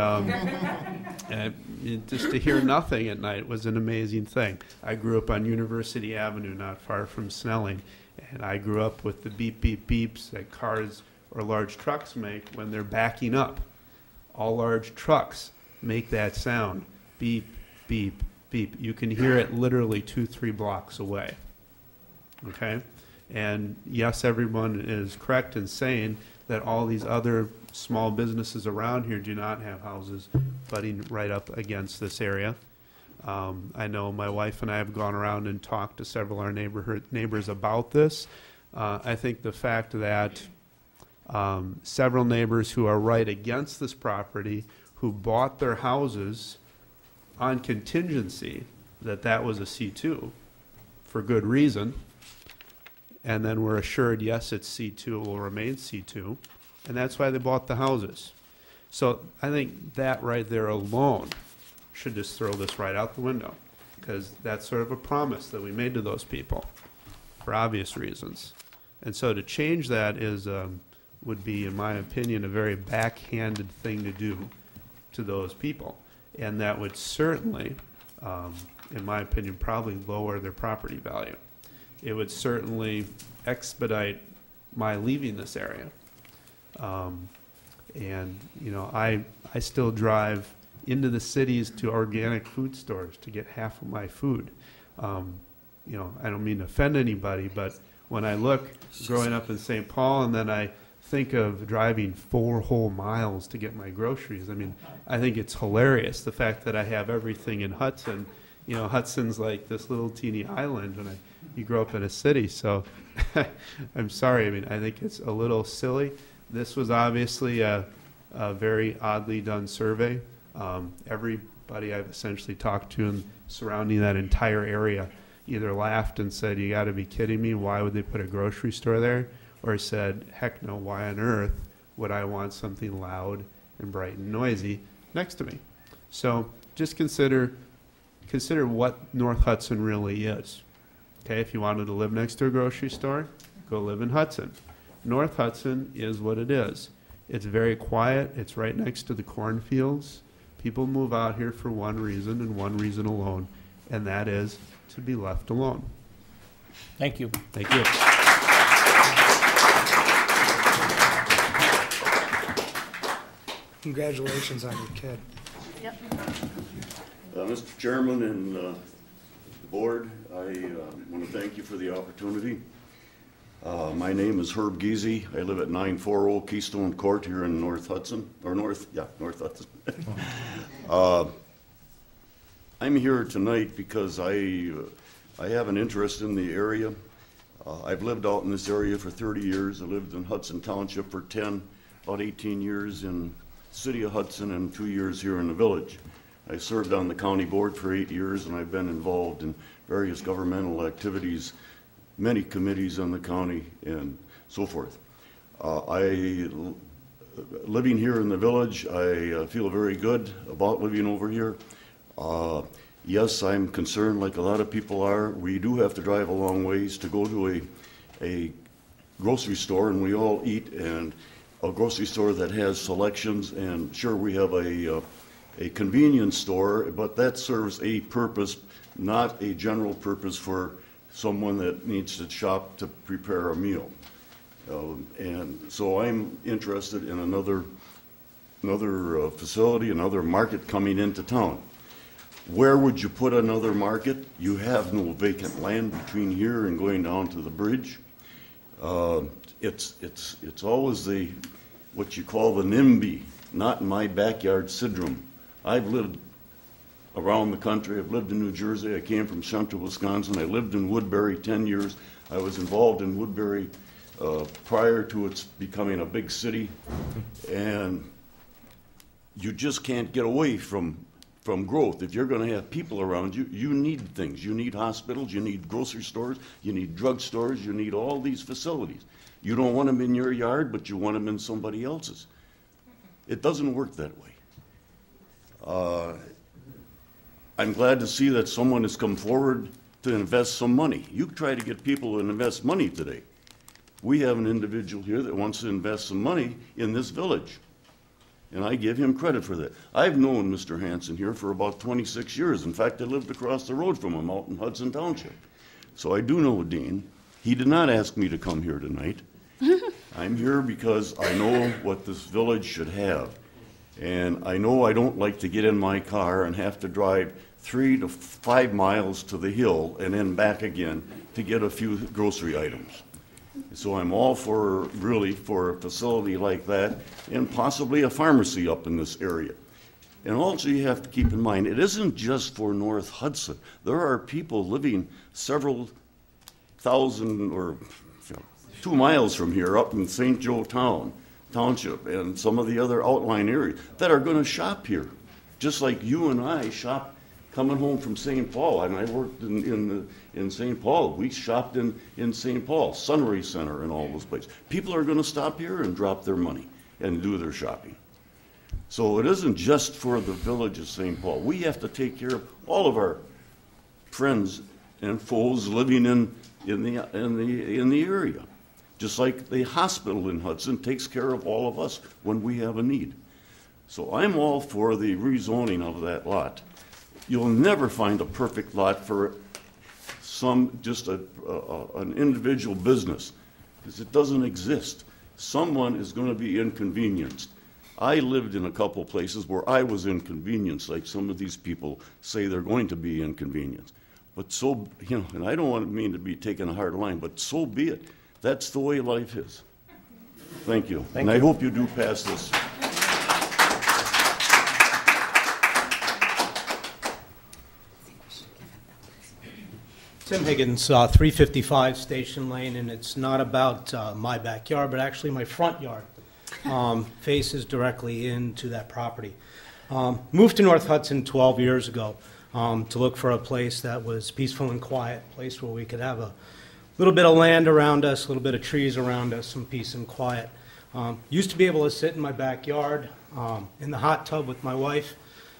just to hear nothing at night was an amazing thing. I grew up on University Avenue, not far from Snelling, and I grew up with the beep, beep, beeps that cars or large trucks make when they're backing up. All large trucks make that sound, beep, beep, beep. You can hear it literally 2-3 blocks away, okay? And yes, everyone is correct in saying that all these other small businesses around here do not have houses butting right up against this area. I know my wife and I have gone around and talked to several of our neighbors about this. I think the fact that several neighbors who are right against this property, who bought their houses on contingency that that was a C2 for good reason, and then were assured, yes, it's C2, it will remain C2, and that's why they bought the houses. So I think that right there alone should just throw this right out the window, because that's sort of a promise that we made to those people for obvious reasons. And so to change that is would be, in my opinion, a very backhanded thing to do to those people. And that would certainly, in my opinion, probably lower their property value. It would certainly expedite my leaving this area. And, you know, I still drive into the cities to organic food stores to get half of my food. You know, I don't mean to offend anybody, but when I look growing up in St. Paul and then I think of driving 4 whole miles to get my groceries, I mean, I think it's hilarious, the fact that I have everything in Hudson. You know, Hudson's like this little teeny island when you grow up in a city, so I'm sorry. I mean, I think it's a little silly. This was obviously a very oddly done survey. Every everybody I've essentially talked to and surrounding that entire area either laughed and said, "You got to be kidding me, why would they put a grocery store there?" or said, "Heck no, why on earth would I want something loud and bright and noisy next to me?" So just consider what North Hudson really is. Okay, if you wanted to live next to a grocery store, go live in Hudson. North Hudson is what it is. It's very quiet. It's right next to the cornfields. People move out here for one reason and one reason alone, and that is to be left alone. Thank you. Thank you. Congratulations on your kid. Yep. Mr. Chairman and the board, I want to thank you for the opportunity. My name is Herb Giese. I live at 940 Keystone Court here in North Hudson, or North Hudson. I'm here tonight because I have an interest in the area. I've lived out in this area for 30 years. I lived in Hudson Township for 10, about 18 years in the city of Hudson and 2 years here in the village. I served on the county board for 8 years, and I've been involved in various governmental activities, many committees on the county and so forth. Living here in the village, I feel very good about living over here. Yes, I'm concerned like a lot of people are. We do have to drive a long ways to go to a grocery store, and we all eat in a grocery store that has selections, and sure, we have a convenience store, but that serves a purpose, not a general purpose for someone that needs to shop to prepare a meal. And so I'm interested in another facility, another market coming into town. Where would you put another market? You have no vacant land between here and going down to the bridge. It's always what you call the NIMBY, not in my backyard syndrome. I've lived around the country. I've lived in New Jersey. I came from central Wisconsin. I lived in Woodbury 10 years. I was involved in Woodbury prior to its becoming a big city. And you just can't get away from growth. If you're going to have people around you, you need things. You need hospitals, you need grocery stores, you need drugstores, you need all these facilities. You don't want them in your yard, but you want them in somebody else's. It doesn't work that way. I'm glad to see that someone has come forward to invest some money. You try to get people to invest money today. We have an individual here that wants to invest some money in this village, and I give him credit for that. I've known Mr. Hanson here for about 26 years. In fact, I lived across the road from him out in Hudson Township. So I do know Dean. He did not ask me to come here tonight. I'm here because I know what this village should have. And I know I don't like to get in my car and have to drive 3 to 5 miles to the hill and then back again to get a few grocery items. So I'm all really for a facility like that, and possibly a pharmacy up in this area. And also you have to keep in mind, it isn't just for North Hudson. There are people living several thousand or 2 miles from here up in St. Joe Township and some of the other outlying areas that are going to shop here, just like you and I shop coming home from St. Paul. And I worked in St. Paul. We shopped in St. Paul, Sunray Center, and all those places. People are going to stop here and drop their money and do their shopping. So it isn't just for the village of St. Paul. We have to take care of all of our friends and foes living in the area. Just like the hospital in Hudson takes care of all of us when we have a need. So I'm all for the rezoning of that lot. You'll never find a perfect lot for just an individual business, because it doesn't exist. Someone is going to be inconvenienced. I lived in a couple places where I was inconvenienced, like some of these people say they're going to be inconvenienced. But and I don't mean to be taking a hard line, but so be it. That's the way life is. Thank you. Thank I you. hope you do pass this. Tim Higgins, 355 Station Lane, and it's not about my backyard, but actually my front yard faces directly into that property. Moved to North Hudson 12 years ago to look for a place that was peaceful and quiet, a place where we could have a little bit of land around us, a little bit of trees around us, some peace and quiet. Used to be able to sit in my backyard in the hot tub with my wife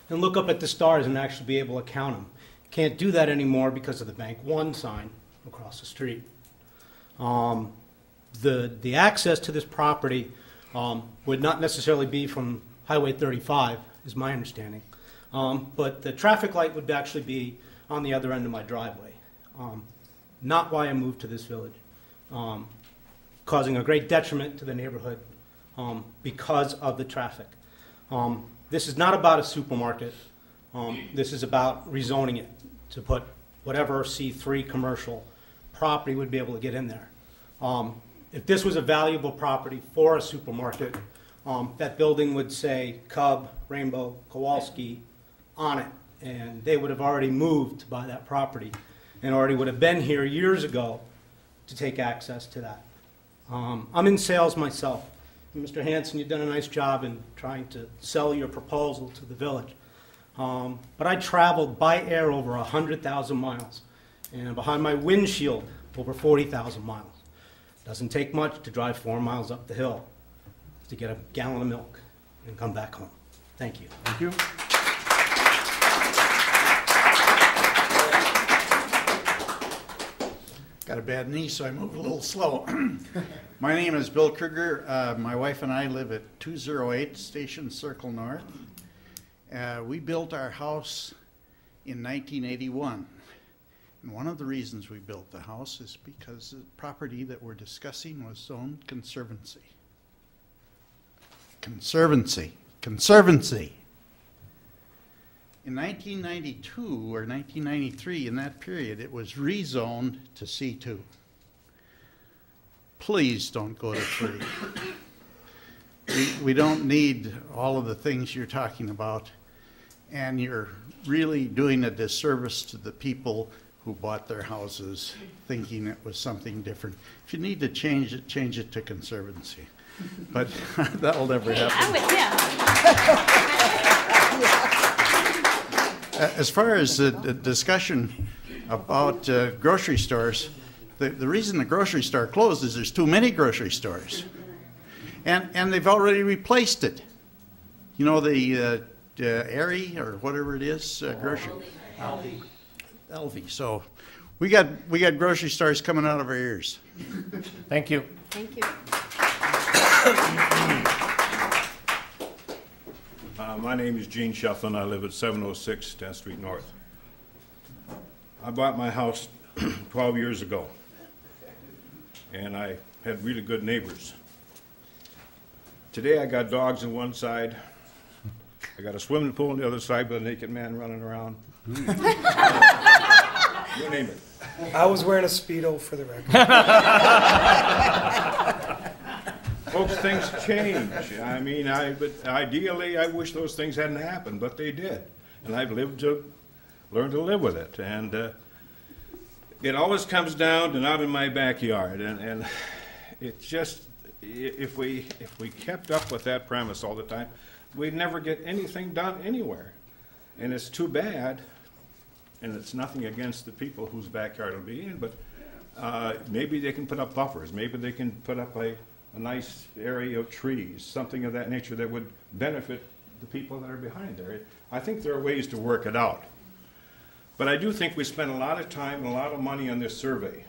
and look up at the stars and actually be able to count them. Can't do that anymore because of the Bank 1 sign across the street. The access to this property would not necessarily be from Highway 35, is my understanding. But the traffic light would actually be on the other end of my driveway. Not why I moved to this village. Causing a great detriment to the neighborhood because of the traffic. This is not about a supermarket. This is about rezoning it to put whatever C3 commercial property would be able to get in there. If this was a valuable property for a supermarket, that building would say Cub, Rainbow, Kowalski on it, and they would have already moved to buy that property and already would have been here years ago to take access to that. I'm in sales myself. And Mr. Hanson, you've done a nice job in trying to sell your proposal to the village. But I traveled by air over 100,000 miles, and behind my windshield over 40,000 miles. Doesn't take much to drive 4 miles up the hill to get a gallon of milk and come back home. Thank you. Thank you. Got a bad knee, so I move a little slow. My name is Bill Kruger. My wife and I live at 208 Station Circle North. We built our house in 1981. And one of the reasons we built the house is because the property that we're discussing was zoned conservancy. Conservancy. Conservancy. In 1992 or 1993, in that period, it was rezoned to C2. Please don't go to 3. We don't need all of the things you're talking about, and you're really doing a disservice to the people who bought their houses thinking it was something different. If you need to change it to conservancy. But that'll never happen. As far as the discussion about grocery stores, the reason the grocery store closed is there's too many grocery stores. And they've already replaced it. You know, the Aerie or whatever it is, grocery. Aldi. So we got grocery stores coming out of our ears. Thank you. Thank you. My name is Gene Shufflin. I live at 706 10th Street North. I bought my house 12 years ago, and I had really good neighbors. Today I got dogs on one side. I got a swimming pool on the other side with a naked man running around. You name it. I was wearing a Speedo for the record. Folks, things change. I mean, but ideally, I wish those things hadn't happened, but they did. And I've learned to live with it. And it always comes down to not in my backyard. And it's just, if we kept up with that premise all the time, we'd never get anything done anywhere. And it's too bad. And it's nothing against the people whose backyard it'll be in, but maybe they can put up buffers. Maybe they can put up a nice area of trees, something of that nature that would benefit the people that are behind there. I think there are ways to work it out. But I do think we spent a lot of time and a lot of money on this survey.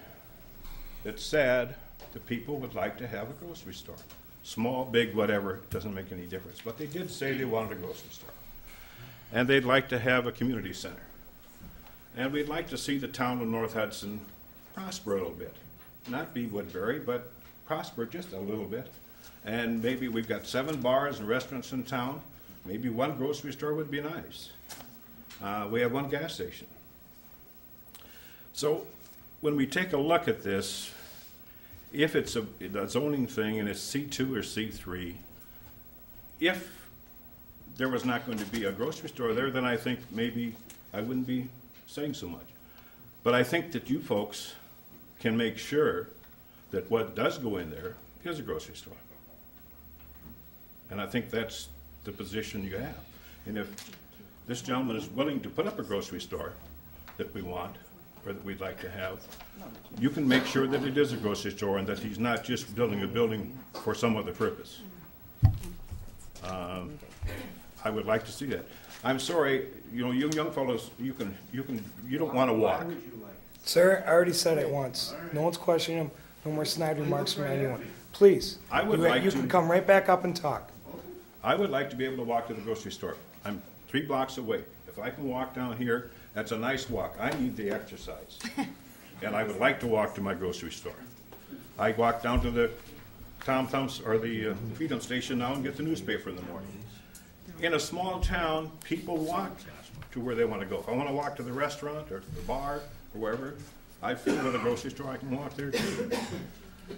It's sad that people would like to have a grocery store. Small, big, whatever, it doesn't make any difference. But they did say they wanted a grocery store. And they'd like to have a community center. And we'd like to see the town of North Hudson prosper a little bit. Not be Woodbury, but prosper just a little bit. And maybe we've got 7 bars and restaurants in town. Maybe 1 grocery store would be nice. We have 1 gas station. So when we take a look at this, if it's a zoning thing and it's C2 or C3, if there was not going to be a grocery store there, then I think maybe I wouldn't be saying so much. But I think that you folks can make sure that what does go in there is a grocery store. And I think that's the position you have. And if this gentleman is willing to put up a grocery store that we want, or that we'd like to have, you can make sure that it is a grocery store and that he's not just building a building for some other purpose. I would like to see that. I'm sorry, you know, you young fellows, you don't want to walk. Sir, I already said it once. No one's questioning him. No more snide remarks from anyone. Please, you can come right back up and talk. I would like to be able to walk to the grocery store. I'm 3 blocks away. If I can walk down here, that's a nice walk. I need the exercise. And I would like to walk to my grocery store. I walk down to the Tom Thumbs or the feed-in station now and get the newspaper in the morning. In a small town, people walk to where they want to go. If I want to walk to the restaurant or the bar or wherever, I feel with a grocery store I can walk there too.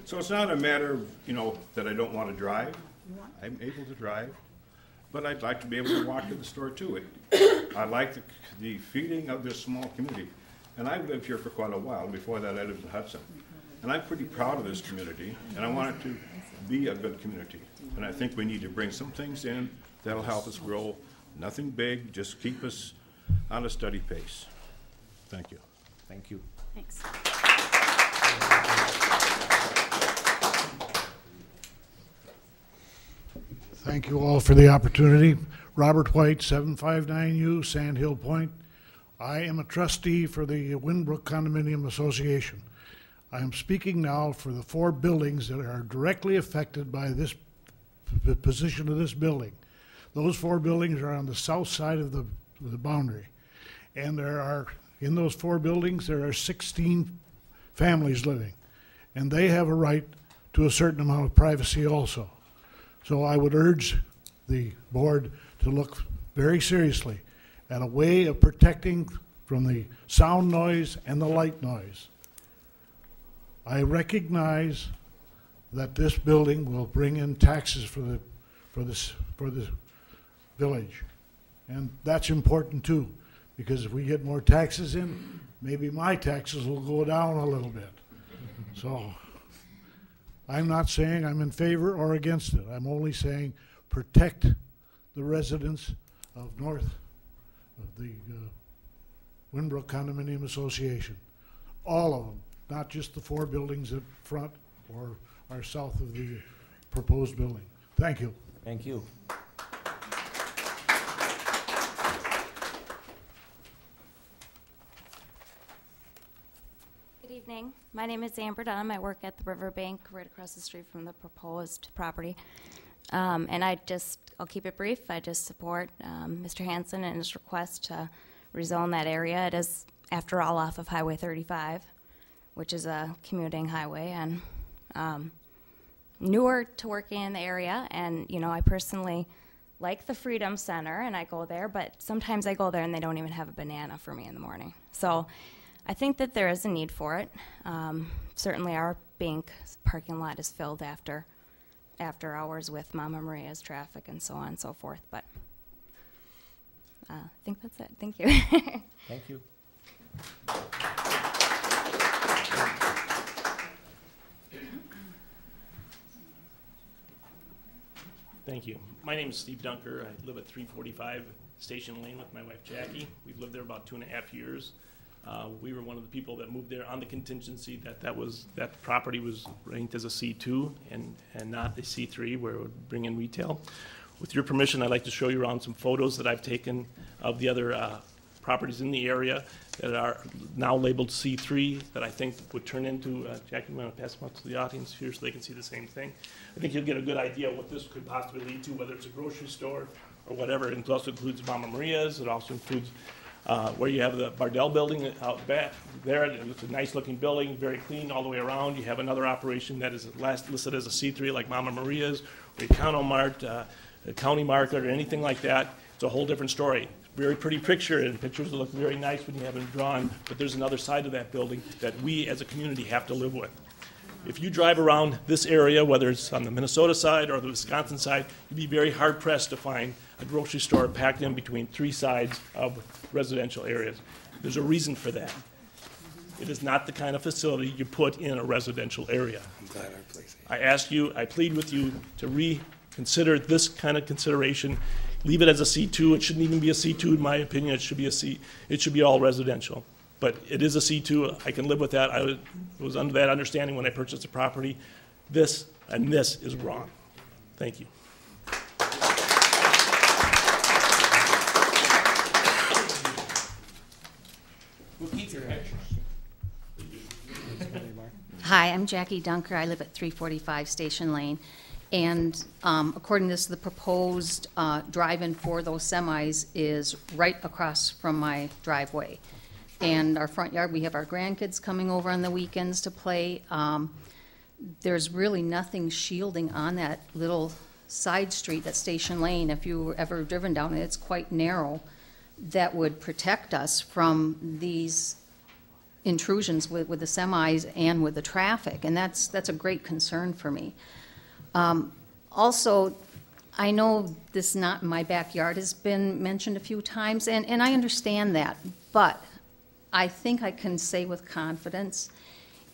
So it's not a matter of, you know, that I don't want to drive. I'm able to drive, but I'd like to be able to walk to the store too. I like the feeding of this small community. And I've lived here for quite a while. Before that, I lived in Hudson. And I'm pretty proud of this community, and I want it to be a good community. And I think we need to bring some things in that'll help us grow. Nothing big, just keep us on a steady pace. Thank you. Thank you. Thanks. Thank you all for the opportunity. Robert White, 759U, Sand Hill Point. I am a trustee for the Winbrook Condominium Association. I am speaking now for the 4 buildings that are directly affected by this position of this building. Those 4 buildings are on the south side of the boundary. And there are, in those 4 buildings, there are 16 families living. And they have a right to a certain amount of privacy also. So I would urge the board to look very seriously at a way of protecting from the sound noise and the light noise. I recognize that this building will bring in taxes for the village. And that's important too, because if we get more taxes in, maybe my taxes will go down a little bit. So I'm not saying I'm in favor or against it. I'm only saying protect the residents of the Winbrook Condominium Association. All of them, not just the 4 buildings at front or are south of the proposed building. Thank you. Thank you. Good evening. My name is Amber Dunham. I work at the Riverbank right across the street from the proposed property. And I'll keep it brief. I just support Mr. Hanson and his request to rezone that area. It is, after all, off of Highway 35, which is a commuting highway, and newer to working in the area. And, you know, I personally like the Freedom Center, and I go there, but sometimes I go there and they don't even have a banana for me in the morning. So I think that there is a need for it. Certainly our bank parking lot is filled after hours with Mama Maria's traffic and so on and so forth, but I think that's it. Thank you. Thank you. Thank you. My name is Steve Dunker. I live at 345 Station Lane with my wife Jackie. We've lived there about 2.5 years. We were one of the people that moved there on the contingency that property was ranked as a C2 and not a C3 where it would bring in retail. With your permission, I'd like to show you around some photos that I've taken of the other properties in the area that are now labeled C3 that I think would turn into, Jackie, you want to pass them out to the audience here so they can see the same thing? I think you'll get a good idea of what this could possibly lead to, whether it's a grocery store or whatever. It also includes Mama Maria's. It also includes where you have the Bardell building out back there. It's a nice looking building, very clean all the way around. You have another operation that is listed as a C3 like Mama Maria's, or Econo Mart, County Market, or anything like that. It's a whole different story. Very pretty picture, and pictures look very nice when you have them drawn, but there's another side of that building that we as a community have to live with. If you drive around this area, whether it's on the Minnesota side or the Wisconsin side, you'd be very hard pressed to find a grocery store packed in between 3 sides of residential areas. There's a reason for that. It is not the kind of facility you put in a residential area. I'm glad our place. I ask you, I plead with you to reconsider this kind of consideration leave it as a C2. It shouldn't even be a C2 in my opinion. It should be a C. It should be all residential. But it is a C2. I can live with that. I was under that understanding when I purchased the property. This and this is wrong. Thank you. We'll keep your pictures. Hi, I'm Jackie Dunker. I live at 345 Station Lane. And according to this, the proposed drive-in for those semis is right across from my driveway. And our front yard, we have our grandkids coming over on the weekends to play. There's really nothing shielding on that little side street, that Station Lane. If you were ever driven down it, it's quite narrow, that would protect us from these intrusions with the semis and with the traffic. And that's a great concern for me. Also, I know this not in my backyard has been mentioned a few times, and I understand that, but I think I can say with confidence,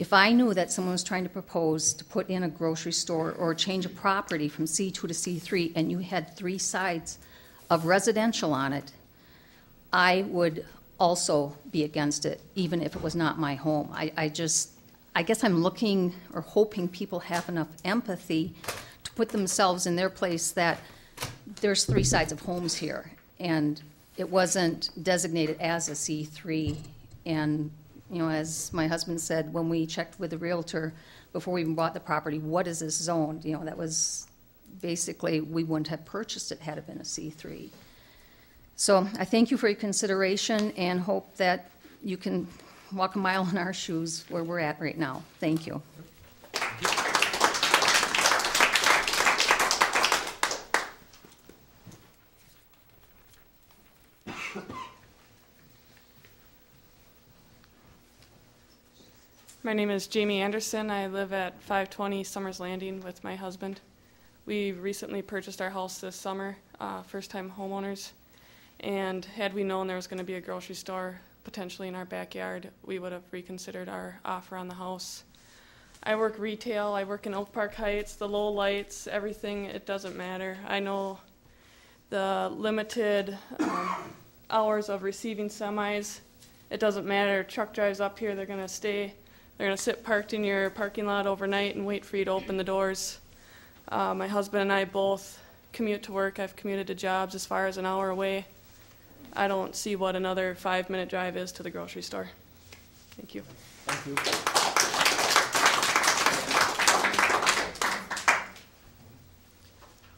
if I knew that someone was trying to propose to put in a grocery store or change a property from C2 to C3, and you had 3 sides of residential on it, I would also be against it, even if it was not my home. I guess I'm looking or hoping people have enough empathy to put themselves in their place that there's 3 sides of homes here, and it wasn't designated as a C3. And, you know, as my husband said, when we checked with the realtor before we even bought the property, what is this zoned? You know, that was basically, we wouldn't have purchased it had it been a C3. So I thank you for your consideration and hope that you can walk a mile in our shoes where we're at right now. Thank you. My name is Jamie Anderson. I live at 520 Summers Landing with my husband. We recently purchased our house this summer, first-time homeowners, and had we known there was going to be a grocery store potentially in our backyard, we would have reconsidered our offer on the house. I work retail. I work in Oak Park Heights, the low lights, everything. It doesn't matter. I know the limited hours of receiving semis. It doesn't matter. Truck drives up here, they're going to stay. They're going to sit parked in your parking lot overnight and wait for you to open the doors. My husband and I both commute to work. I've commuted to jobs as far as an hour away. I don't see what another 5-minute drive is to the grocery store. Thank you. Thank you.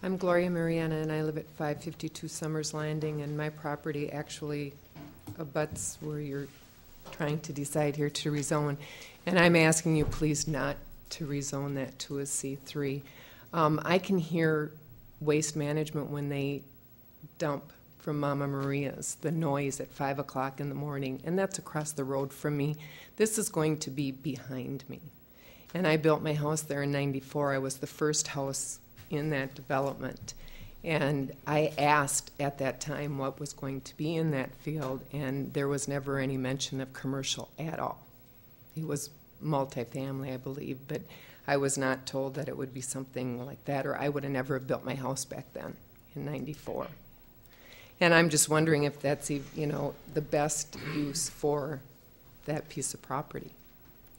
I'm Gloria Mariana, and I live at 552 Summers Landing, and my property actually abuts where you're trying to decide here to rezone. And I'm asking you please not to rezone that to a C3. I can hear Waste Management when they dump from Mama Maria's, the noise at 5 o'clock in the morning, and that's across the road from me. This is going to be behind me. And I built my house there in '94. I was the first house in that development. And I asked at that time what was going to be in that field, and there was never any mention of commercial at all. It was multifamily, I believe, but I was not told that it would be something like that, or I would have never built my house back then in '94. And I'm just wondering if that's, you know, the best use for that piece of property.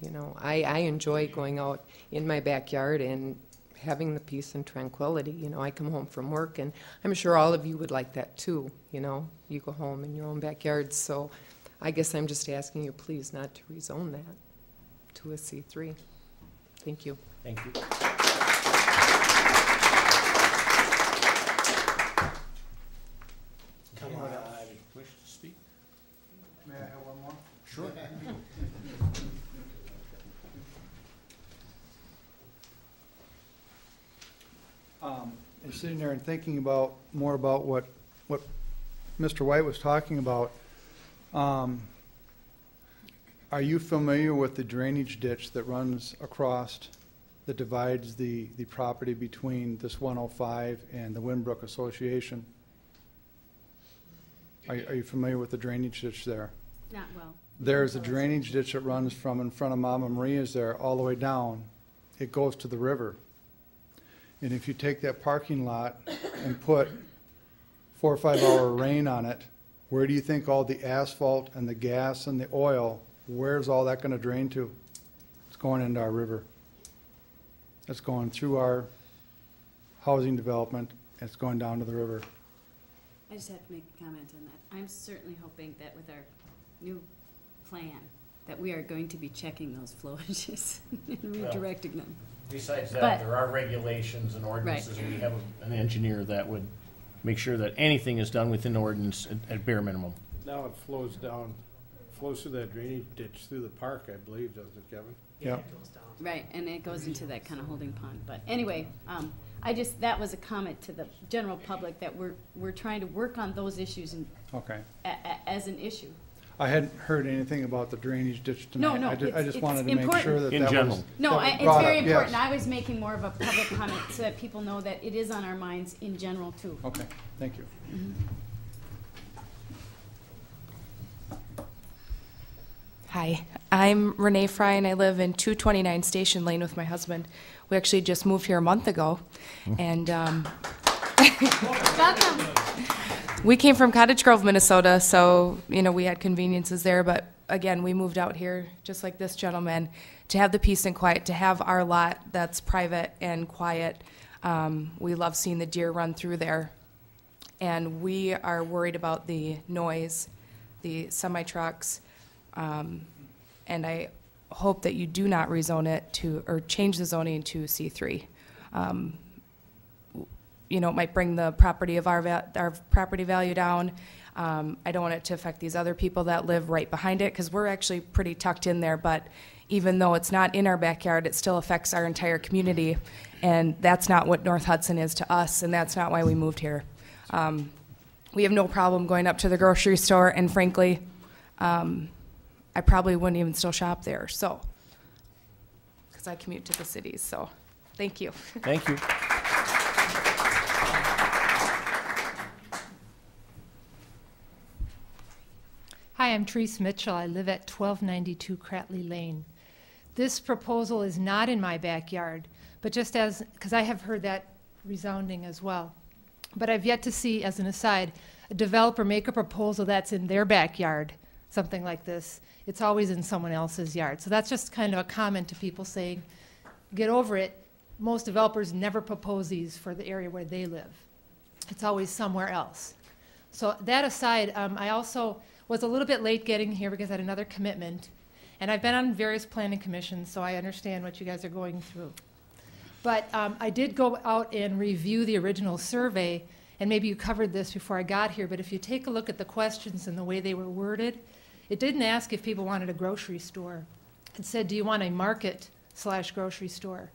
You know, I enjoy going out in my backyard and having the peace and tranquility. You know, I come home from work, and I'm sure all of you would like that too. You know, you go home in your own backyard. So I guess I'm just asking you please not to rezone that to a C3. Thank you. Thank you. Wish to speak? May I have one more? Sure. I'm sitting there and thinking about more about what Mr. White was talking about. Are you familiar with the drainage ditch that runs across, that divides the property between this 105 and the Windbrook Association? Are you familiar with the drainage ditch there? Not well. There's a drainage ditch that runs from in front of Mama Maria's there all the way down. It goes to the river. And if you take that parking lot and put 4 or 5 hour rain on it, where do you think all the asphalt and the gas and the oil, where's all that gonna drain to? It's going into our river. It's going through our housing development, and it's going down to the river. I just have to make a comment on that. I'm certainly hoping that with our new plan, that we are going to be checking those flowages and redirecting them. Besides But- that, there are regulations and ordinances, and we have an engineer that would make sure that anything is done within the ordinance at bare minimum. Now it flows down, flows through that drainage ditch through the park, I believe, doesn't it, Kevin? Yeah. Right, and it goes into that kind of holding pond. But anyway, that was a comment to the general public that we're trying to work on those issues and Okay. as an issue. I hadn't heard anything about the drainage ditch tonight. No, I just it's wanted to make sure important. that In that general. was. No, that was it's brought very up, important. yes. I was making more of a public comment so that people know that it is on our minds in general too. Okay, thank you. Hi, I'm Renee Fry, and I live in 229 Station Lane with my husband. We actually just moved here a month ago, and Welcome. we came from Cottage Grove, Minnesota, so, we had conveniences there, but again, we moved out here, just like this gentleman, to have the peace and quiet, to have our lot that's private and quiet. We love seeing the deer run through there, and we are worried about the noise, the semi-trucks, and I hope that you do not rezone it to, or change the zoning to C3. It might bring the property of our property value down. I don't want it to affect these other people that live right behind it, because we're actually pretty tucked in there, but even though it's not in our backyard, it still affects our entire community, and that's not what North Hudson is to us, and that's not why we moved here. We have no problem going up to the grocery store, and frankly, I probably wouldn't even still shop there, so, because I commute to the cities, so, thank you. Thank you. Hi, I'm Therese Mitchell. I live at 1292 Cratley Lane. This proposal is not in my backyard, but because I have heard that resounding as well. But I've yet to see, as an aside, a developer make a proposal that's in their backyard, something like this. It's always in someone else's yard. So that's just kind of a comment to people saying, get over it. Most developers never propose these for the area where they live. It's always somewhere else. So that aside, I also was a little bit late getting here because I had another commitment. And I've been on various planning commissions, so I understand what you guys are going through. But I did go out and review the original survey, and maybe you covered this before I got here, but if you take a look at the questions and the way they were worded, it didn't ask if people wanted a grocery store. It said, do you want a market/grocery store?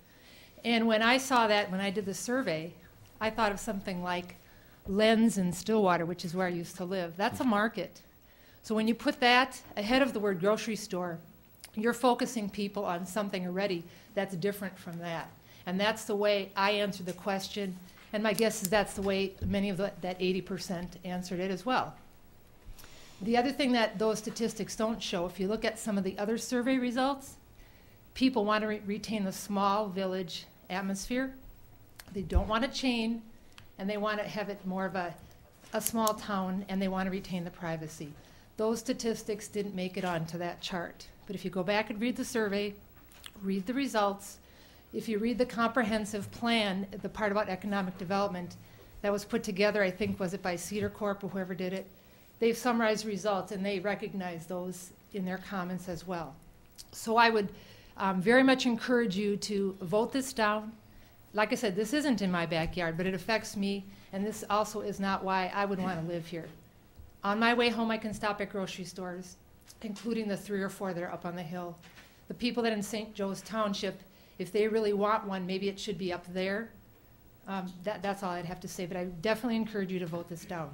And when I saw that, when I did the survey, I thought of something like Lens in Stillwater, which is where I used to live. That's a market. So when you put that ahead of the word grocery store, you're focusing people on something already that's different from that. And that's the way I answered the question, and my guess is that's the way many of that 80% answered it as well. The other thing that those statistics don't show, if you look at some of the other survey results, people want to retain the small village atmosphere. They don't want a chain, and they want to have it more of a small town, and they want to retain the privacy. Those statistics didn't make it onto that chart. But if you go back and read the survey, read the results, if you read the comprehensive plan, the part about economic development that was put together, I think, was it by Cedar Corp or whoever did it, they've summarized results, and they recognize those in their comments as well. So I would very much encourage you to vote this down. Like I said, this isn't in my backyard, but it affects me, and this also is not why I would want to live here. On my way home, I can stop at grocery stores, including the 3 or 4 that are up on the hill. The people that in St. Joe's Township, if they really want one, maybe it should be up there. That's all I'd have to say, but I definitely encourage you to vote this down.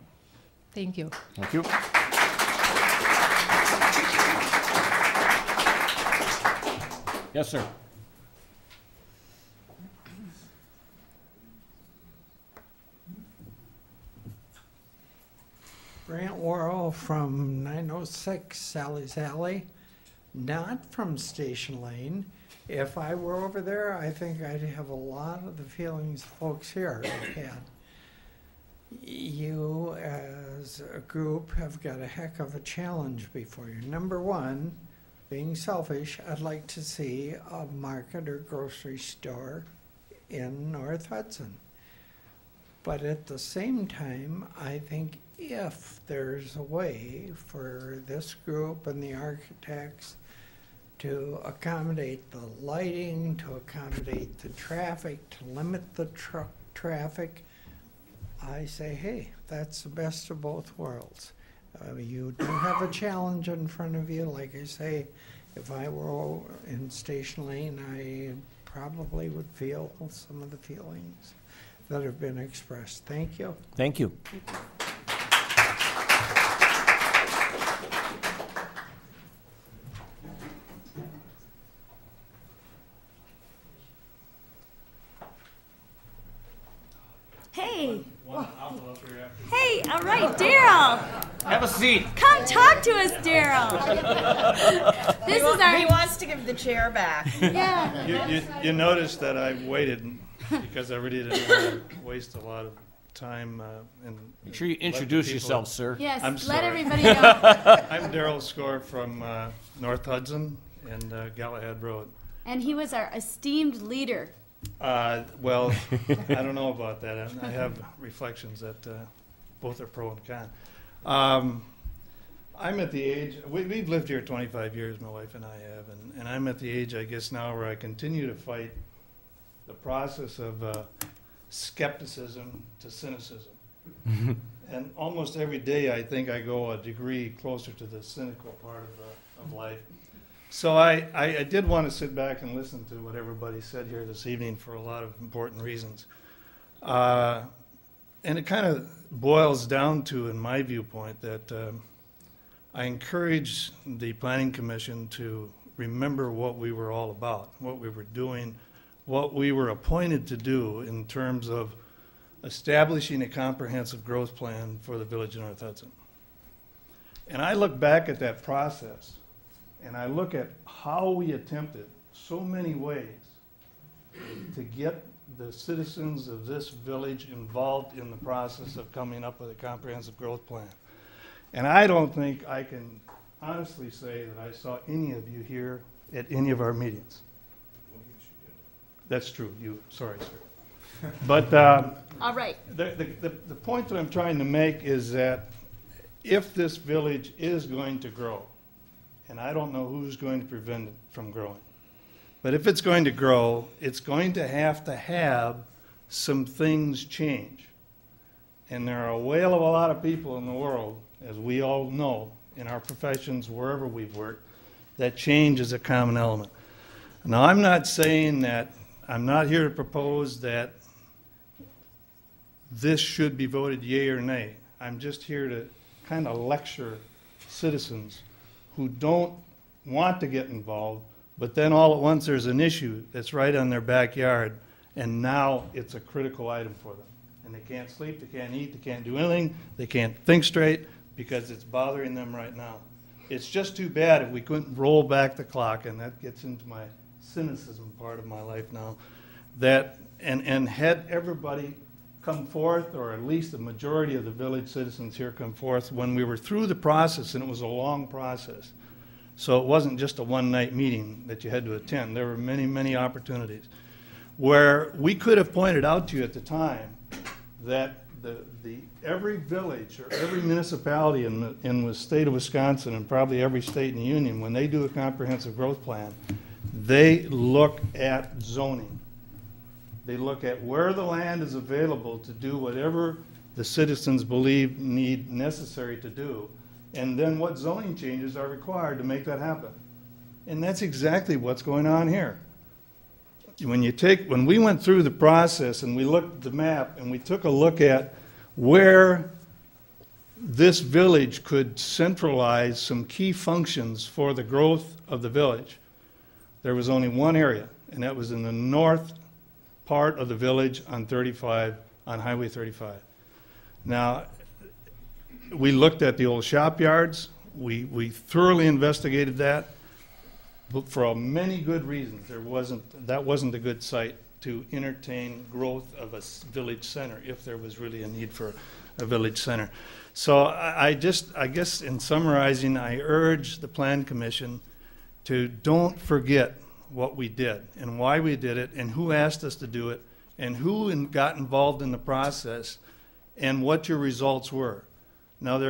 Thank you. Thank you. Yes, sir. Grant Worrell from 906 Sally's Alley, not from Station Lane. If I were over there, I think I'd have a lot of the feelings folks here have had. You, as a group, have got a heck of a challenge before you. Number one, being selfish, I'd like to see a market or grocery store in North Hudson. But at the same time, I think if there's a way for this group and the architects to accommodate the lighting, to accommodate the traffic, to limit the traffic, I say, hey, that's the best of both worlds. You do have a challenge in front of you. Like I say, if I were in Station Lane, I probably would feel some of the feelings that have been expressed. Thank you. Thank you. Hey. Hey, all right, Daryl. Have a seat. Come talk to us, Daryl. This is our. He wants to give the chair back. Yeah. You noticed that I waited because I really didn't want to waste a lot of time. And Make sure you introduce yourself, sir. Yes, I'm let sorry. everybody know. I'm Daryl Score from North Hudson and Galahad Road. And he was our esteemed leader. Well, I don't know about that. I have reflections that both are pro and con. I'm at the age, we've lived here 25 years, my wife and I have, and I'm at the age, I guess, now where I continue to fight the process of skepticism to cynicism. And almost every day I think I go a degree closer to the cynical part of life. So I did want to sit back and listen to what everybody said here this evening for a lot of important reasons. And it kind of boils down to, in my viewpoint, that I encourage the Planning Commission to remember what we were all about, what we were doing, what we were appointed to do in terms of establishing a comprehensive growth plan for the Village of North Hudson. And I look back at that process, and I look at how we attempted so many ways to get the citizens of this village involved in the process of coming up with a comprehensive growth plan. And I don't think I can honestly say that I saw any of you here at any of our meetings. That's true. Sorry, sir. But all right. The point that I'm trying to make is that if this village is going to grow, and I don't know who's going to prevent it from growing, but if it's going to grow, it's going to have some things change. And there are a whale of a lot of people in the world, as we all know, in our professions, wherever we've worked, that change is a common element. Now, I'm not saying that, I'm not here to propose that this should be voted yea or nay. I'm just here to kind of lecture citizens who don't want to get involved, but then all at once there's an issue that's right on their backyard, and now it's a critical item for them. And they can't sleep, they can't eat, they can't do anything, they can't think straight because it's bothering them right now. It's just too bad if we couldn't roll back the clock, and that gets into my cynicism part of my life now, that and had everybody come forth, or at least the majority of the village citizens here come forth when we were through the process, and it was a long process. So it wasn't just a one-night meeting that you had to attend. There were many, many opportunities where we could have pointed out to you at the time that every village or every municipality in the state of Wisconsin, and probably every state in the union, when they do a comprehensive growth plan, they look at zoning. They look at where the land is available to do whatever the citizens believe necessary to do, and then what zoning changes are required to make that happen. And that's exactly what's going on here. When we went through the process and we looked at the map and we took a look at where this village could centralize some key functions for the growth of the village, there was only one area, and that was in the north part of the village on Highway 35. Now, we looked at the old shopyards. We thoroughly investigated that, but for many good reasons. That wasn't a good site to entertain growth of a village center if there was really a need for a village center. So I guess in summarizing, I urge the Plan Commission to don't forget what we did and why we did it and who asked us to do it and who got involved in the process and what your results were. Now,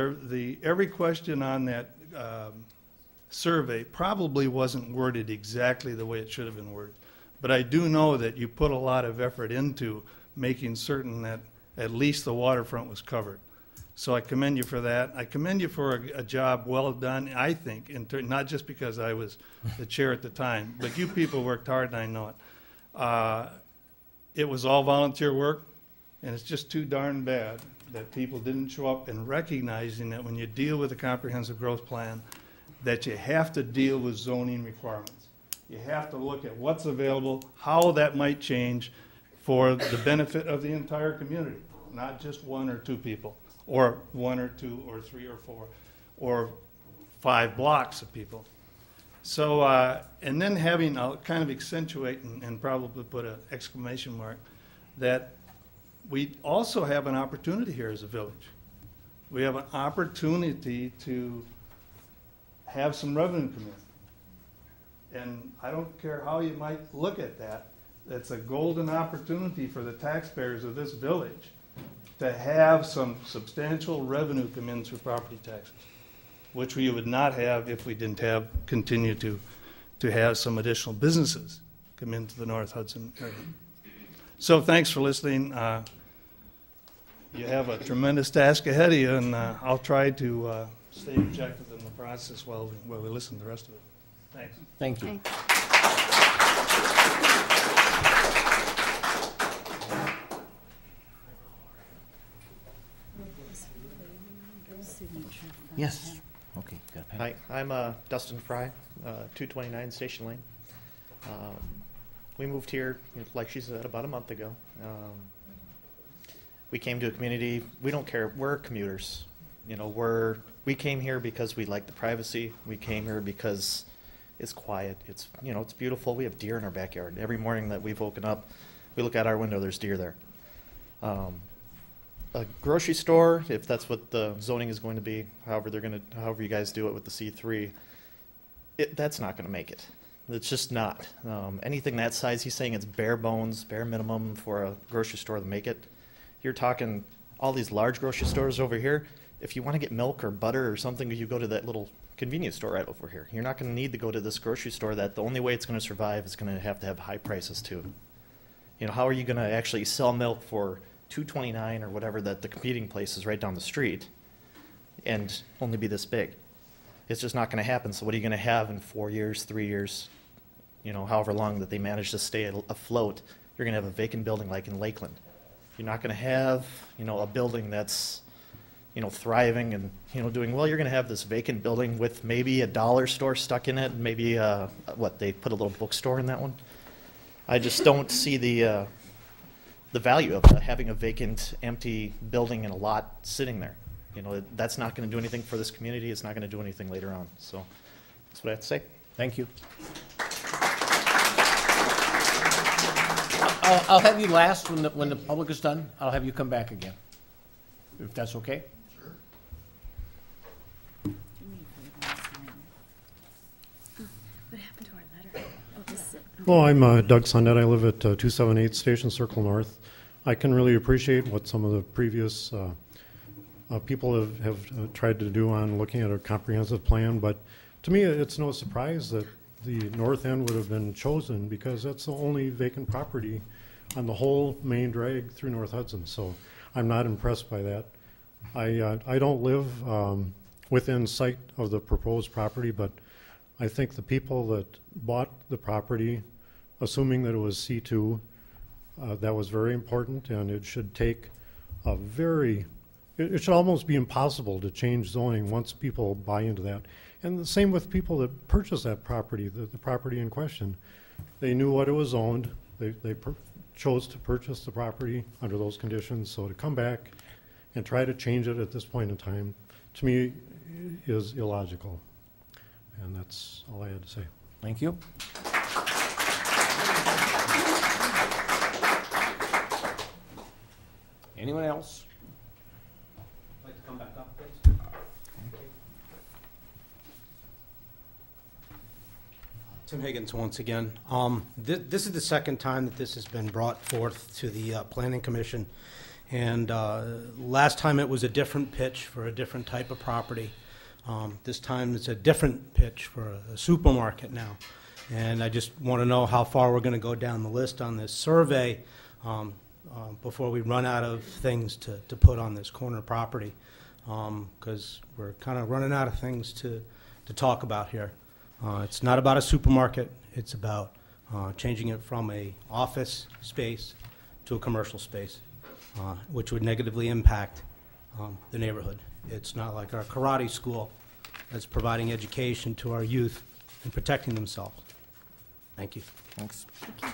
every question on that survey probably wasn't worded exactly the way it should have been worded, but I do know that you put a lot of effort into making certain that at least the waterfront was covered. So I commend you for that. I commend you for a job well done, I think, not just because I was the chair at the time, but you people worked hard, and I know it. It was all volunteer work, and it's just too darn bad that people didn't show up and recognizing that when you deal with a comprehensive growth plan, that you have to deal with zoning requirements. You have to look at what's available, how that might change for the benefit of the entire community, not just one or two people, or one or two or three or four, or 5 blocks of people. So, and then having, I'll kind of accentuate and probably put an exclamation mark, that we also have an opportunity here as a village. We have an opportunity to have some revenue come in. And I don't care how you might look at that, it's a golden opportunity for the taxpayers of this village to have some substantial revenue come in through property taxes, which we would not have if we didn't continue to have some additional businesses come into the North Hudson area. So thanks for listening. You have a tremendous task ahead of you, and I'll try to stay objective in the process while we listen to the rest of it. Thanks. Thank you. Yes. Okay. Got a pen. Hi, I'm Dustin Fry, 229 Station Lane. We moved here, like she said, about a month ago. We came to a community. We don't care. We're commuters. We came here because we like the privacy. We came here because it's quiet. It's it's beautiful. We have deer in our backyard. Every morning that we've woken up, we look out our window. There's deer there. A grocery store, if that's what the zoning is going to be, however you guys do it with the C3, that's not going to make it. It's just not. Anything that size, he's saying it's bare bones, bare minimum for a grocery store to make it. You're talking all these large grocery stores over here. If you want to get milk or butter or something, you go to that little convenience store right over here. You're not going to need to go to this grocery store that the only way it's going to survive is going to have high prices too. How are you going to actually sell milk for $2.29 or whatever that the competing place is right down the street and only be this big? It's just not going to happen. So what are you going to have in 4 years, 3 years, however long that they manage to stay afloat? You're going to have a vacant building like in Lakeland. You're not going to have, a building that's, thriving and, doing well. You're going to have this vacant building with maybe a dollar store stuck in it, and maybe, they put a little bookstore in that one. I just don't see the value of having a vacant, empty building and a lot sitting there. That's not going to do anything for this community. It's not going to do anything later on. So that's what I have to say. Thank you. I'll have you last when the public is done. I'll have you come back again, if that's okay. Sure. What happened to our letter? Well, I'm Doug Sundet. I live at 278 Station Circle North. I can really appreciate what some of the previous people have tried to do on looking at a comprehensive plan, but to me it's no surprise that the north end would have been chosen because that's the only vacant property on the whole main drag through North Hudson. So I'm not impressed by that. I don't live within sight of the proposed property, but I think the people that bought the property, assuming that it was C2, that was very important, and it should take it should almost be impossible to change zoning once people buy into that. And the same with people that purchased that property, the property in question. They knew what it was owned. They chose to purchase the property under those conditions. So to come back and try to change it at this point in time, to me, is illogical. And that's all I had to say. Thank you. Anyone else? Like to come back up, please? Tim Higgins once again. This is the second time that this has been brought forth to the Planning Commission. And last time it was a different pitch for a different type of property. This time it's a different pitch for a supermarket now. And I just want to know how far we're going to go down the list on this survey before we run out of things to put on this corner property. Because we're kind of running out of things to talk about here. It's not about a supermarket. It's about changing it from a office space to a commercial space, which would negatively impact the neighborhood. It's not like our karate school that's providing education to our youth and protecting themselves. Thank you. Thanks. Thank you.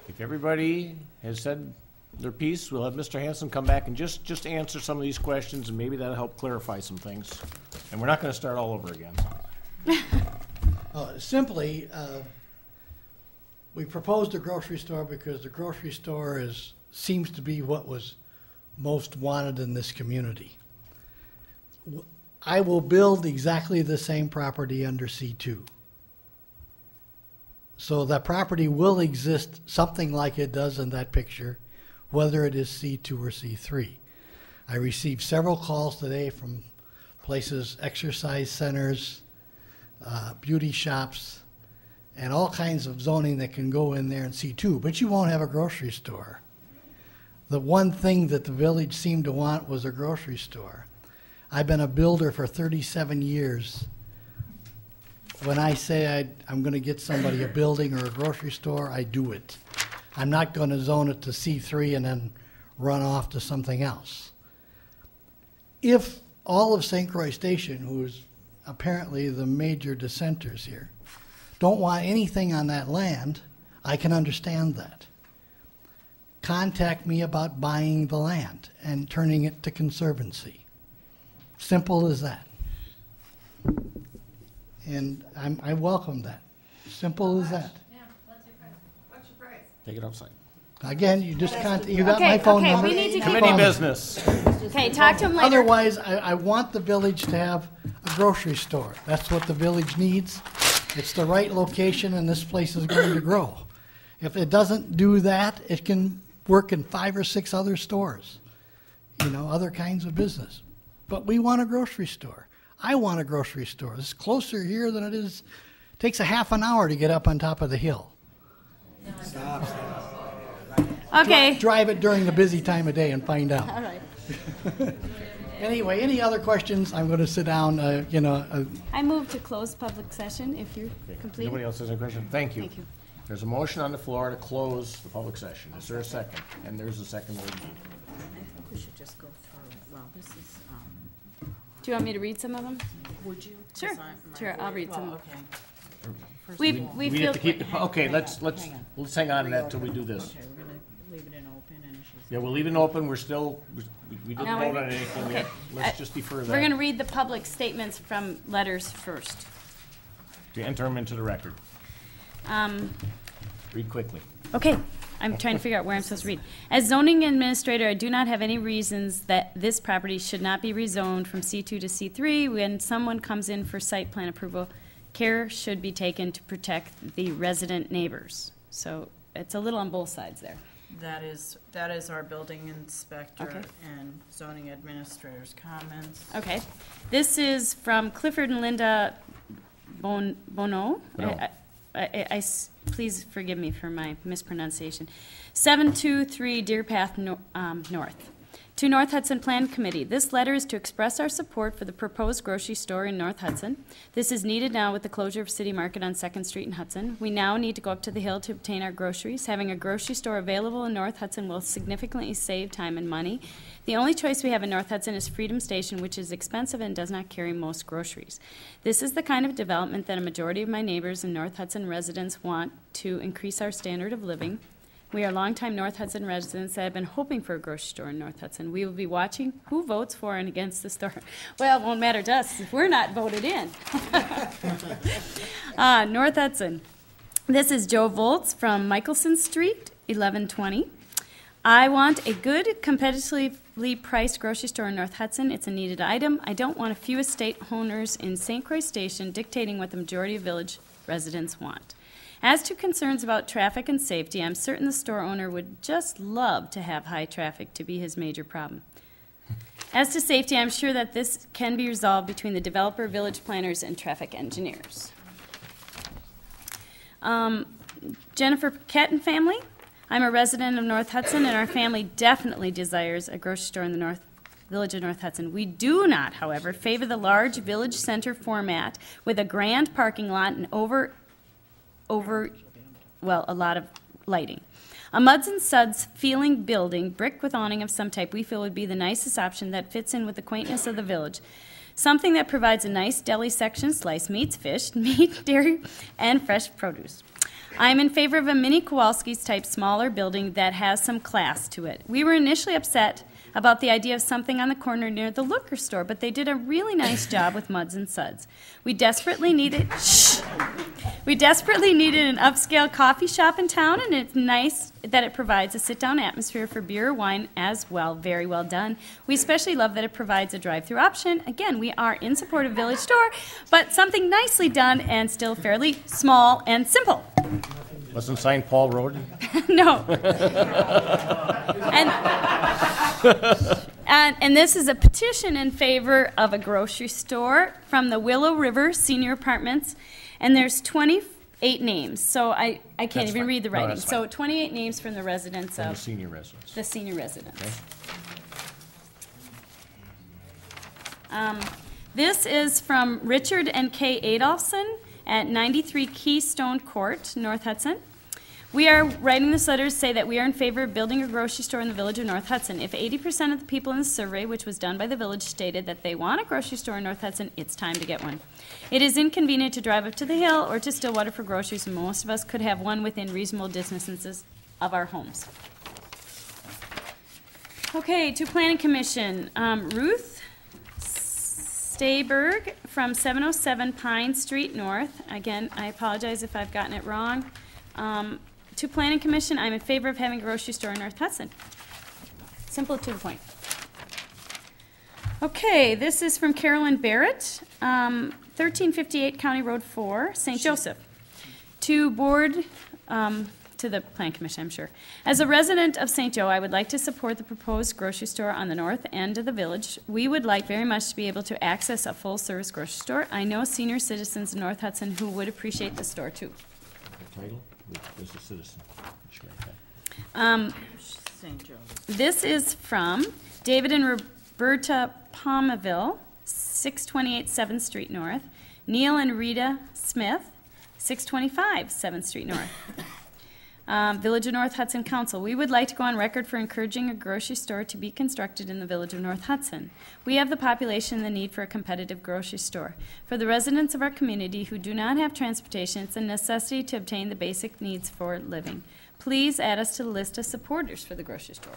If everybody has said their piece, we'll have Mr. Hanson come back and just answer some of these questions, and maybe that'll help clarify some things. And we're not going to start all over again. Simply, we proposed a grocery store because the grocery store seems to be what was most wanted in this community. I will build exactly the same property under C2. So that property will exist something like it does in that picture, whether it is C2 or C3. I received several calls today from places, exercise centers, beauty shops, and all kinds of zoning that can go in there in C2, but you won't have a grocery store. The one thing that the village seemed to want was a grocery store. I've been a builder for 37 years. When I say I'm going to get somebody a building or a grocery store, I do it. I'm not going to zone it to C3 and then run off to something else. If all of St. Croix Station, who is apparently the major dissenters here, don't want anything on that land, I can understand that. Contact me about buying the land and turning it to conservancy. Simple as that. And I welcome that. Simple as that. What's your price? Take it outside. Again, you just you got my phone number. We need to Committee business. Okay, talk to him later. Otherwise, I want the village to have a grocery store. That's what the village needs. It's the right location, and this place is going to grow. If it doesn't do that, it can work in 5 or 6 other stores, other kinds of business. But we want a grocery store. I want a grocery store. It's closer here than it is. It takes a half an hour to get up on top of the hill. Stop. Okay. Drive it during the busy time of day and find out. All right. Anyway, any other questions? I'm going to sit down, I move to close public session if you're complete. Nobody else has any questions? Thank you. Thank you. There's a motion on the floor to close the public session. Is there a second? And there's a second we need. I think we should just go through, well, this is, Do you want me to read some of them? would you? Sure. 'Cause Sure, I'll read some. Well, okay. First We of all- we We feel. have to keep the, okay, let's Hang on. hang on to that till we do this. Okay, we're gonna leave it in open and she's. Yeah, we'll leave it open. We're still, we didn't Now vote we- on anything okay. yet. Let's just defer that. We're going to read the public statements from letters first. To enter them into the record. Read quickly. Okay, I'm trying to figure out where I'm supposed to read. As zoning administrator, I do not have any reasons that this property should not be rezoned from C2 to C3. When someone comes in for site plan approval, care should be taken to protect the resident neighbors. So it's a little on both sides there. That is our building inspector Okay. and zoning administrator's comments. Okay. This is from Clifford and Linda Bono. Bono. Please forgive me for my mispronunciation. 723 Deer Path North. To North Hudson Plan Committee, this letter is to express our support for the proposed grocery store in North Hudson. This is needed now with the closure of City Market on 2nd Street in Hudson. We now need to go up to the hill to obtain our groceries. Having a grocery store available in North Hudson will significantly save time and money. The only choice we have in North Hudson is Freedom Station, which is expensive and does not carry most groceries. This is the kind of development that a majority of my neighbors and North Hudson residents want to increase our standard of living. We are longtime North Hudson residents that have been hoping for a grocery store in North Hudson. We will be watching who votes for and against the store. Well, it won't matter to us if we're not voted in. North Hudson. This is Joe Volz from Michelson Street, 1120. I want a good, competitively priced grocery store in North Hudson. It's a needed item. I don't want a few estate owners in St. Croix Station dictating what the majority of village residents want. As to concerns about traffic and safety, I'm certain the store owner would just love to have high traffic to be his major problem. As to safety, I'm sure that this can be resolved between the developer, village planners, and traffic engineers. Jennifer Paquette and family. I'm a resident of North Hudson, and our family definitely desires a grocery store in the village of North Hudson. We do not, however, favor the large village center format with a grand parking lot and a lot of lighting. A Muds and Suds feeling building, brick with awning of some type, we feel would be the nicest option that fits in with the quaintness of the village. Something that provides a nice deli section, sliced meats, fish, meat, dairy, and fresh produce. I'm in favor of a mini Kowalski's type smaller building that has some class to it. We were initially upset about the idea of something on the corner near the liquor store, but they did a really nice job with Muds and Suds. We desperately needed an upscale coffee shop in town, and it's nice that it provides a sit-down atmosphere for beer or wine as well. Very well done. We especially love that it provides a drive-through option. Again, we are in support of Village Store, but something nicely done and still fairly small and simple. Wasn't signed Paul Road? No. And this is a petition in favor of a grocery store from the Willow River Senior Apartments, and there's 28 names, so I can't That's even fine. read the No, writing. that's So fine. 28 names from the residents From the of senior residents. the senior residents. Okay. This is from Richard and Kay Adolphson at 93 Keystone Court, North Hudson. We are writing this letter to say that we are in favor of building a grocery store in the village of North Hudson. If 80% of the people in the survey, which was done by the village, stated that they want a grocery store in North Hudson, it's time to get one. It is inconvenient to drive up to the hill or to Stillwater for groceries, and most of us could have one within reasonable distances of our homes. Okay, to Planning Commission, Ruth Stayberg from 707 Pine Street North. Again, I apologize if I've gotten it wrong. To Planning Commission, I'm in favor of having a grocery store in North Hudson. Simple to the point. Okay, this is from Carolyn Barrett, 1358 County Road 4, St. Joseph. To the Plan Commission, I'm sure. As a resident of St. Joe, I would like to support the proposed grocery store on the north end of the village. We would like very much to be able to access a full-service grocery store. I know senior citizens in North Hudson who would appreciate the store, too. The title? As a citizen. Sure, okay. St. Joe's. This is from David and Roberta Palmaville, 628 7th Street North. Neil and Rita Smith, 625 7th Street North. Village of North Hudson Council. We would like to go on record for encouraging a grocery store to be constructed in the Village of North Hudson. We have the population and the need for a competitive grocery store. For the residents of our community who do not have transportation, it's a necessity to obtain the basic needs for living. Please add us to the list of supporters for the grocery store.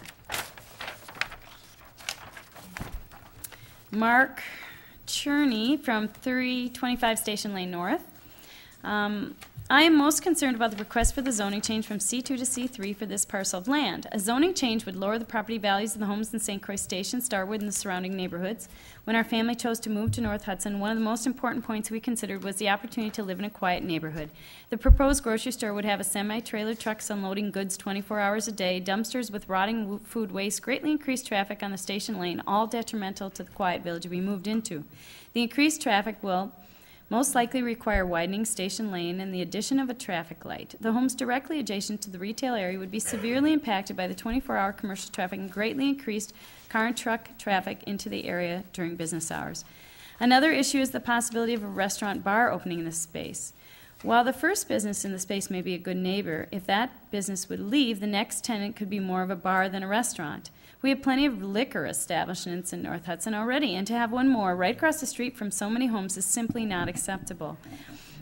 Mark Cherney from 325 Station Lane North. I am most concerned about the request for the zoning change from C2 to C3 for this parcel of land. A zoning change would lower the property values of the homes in St. Croix Station, Starwood, and the surrounding neighborhoods. When our family chose to move to North Hudson, one of the most important points we considered was the opportunity to live in a quiet neighborhood. The proposed grocery store would have a semi-trailer trucks unloading goods 24 hours a day, dumpsters with rotting food waste, greatly increased traffic on the station lane, all detrimental to the quiet village we moved into. The increased traffic will most likely require widening Station Lane and the addition of a traffic light. The homes directly adjacent to the retail area would be severely impacted by the 24-hour commercial traffic and greatly increased car and truck traffic into the area during business hours. Another issue is the possibility of a restaurant bar opening in this space. While the first business in the space may be a good neighbor, if that business would leave, the next tenant could be more of a bar than a restaurant. We have plenty of liquor establishments in North Hudson already, and to have one more right across the street from so many homes is simply not acceptable.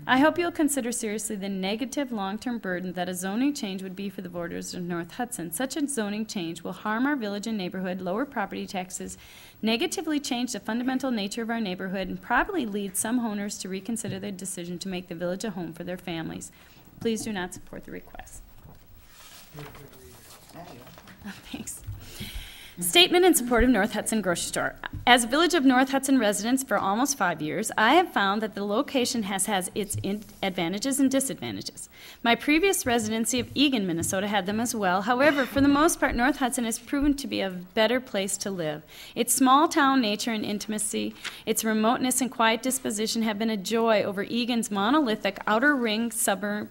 I hope you'll consider seriously the negative long-term burden that a zoning change would be for the voters of North Hudson. Such a zoning change will harm our village and neighborhood, lower property taxes, negatively change the fundamental nature of our neighborhood, and probably lead some owners to reconsider their decision to make the village a home for their families. Please do not support the request. Thanks. Statement in support of North Hudson Grocery Store. As a Village of North Hudson resident for almost 5 years, I have found that the location has its advantages and disadvantages. My previous residency of Eagan, Minnesota had them as well. However, for the most part, North Hudson has proven to be a better place to live. Its small town nature and intimacy, its remoteness and quiet disposition have been a joy over Eagan's monolithic outer ring suburban.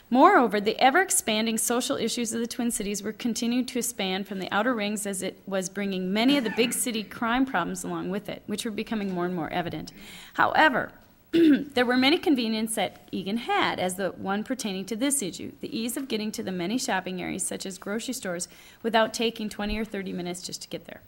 Moreover, the ever-expanding social issues of the Twin Cities were continued to expand from the outer rings as it was bringing many of the big city crime problems along with it, which were becoming more and more evident. However, there were many conveniences that Eagan had, as the one pertaining to this issue, the ease of getting to the many shopping areas such as grocery stores without taking 20 or 30 minutes just to get there.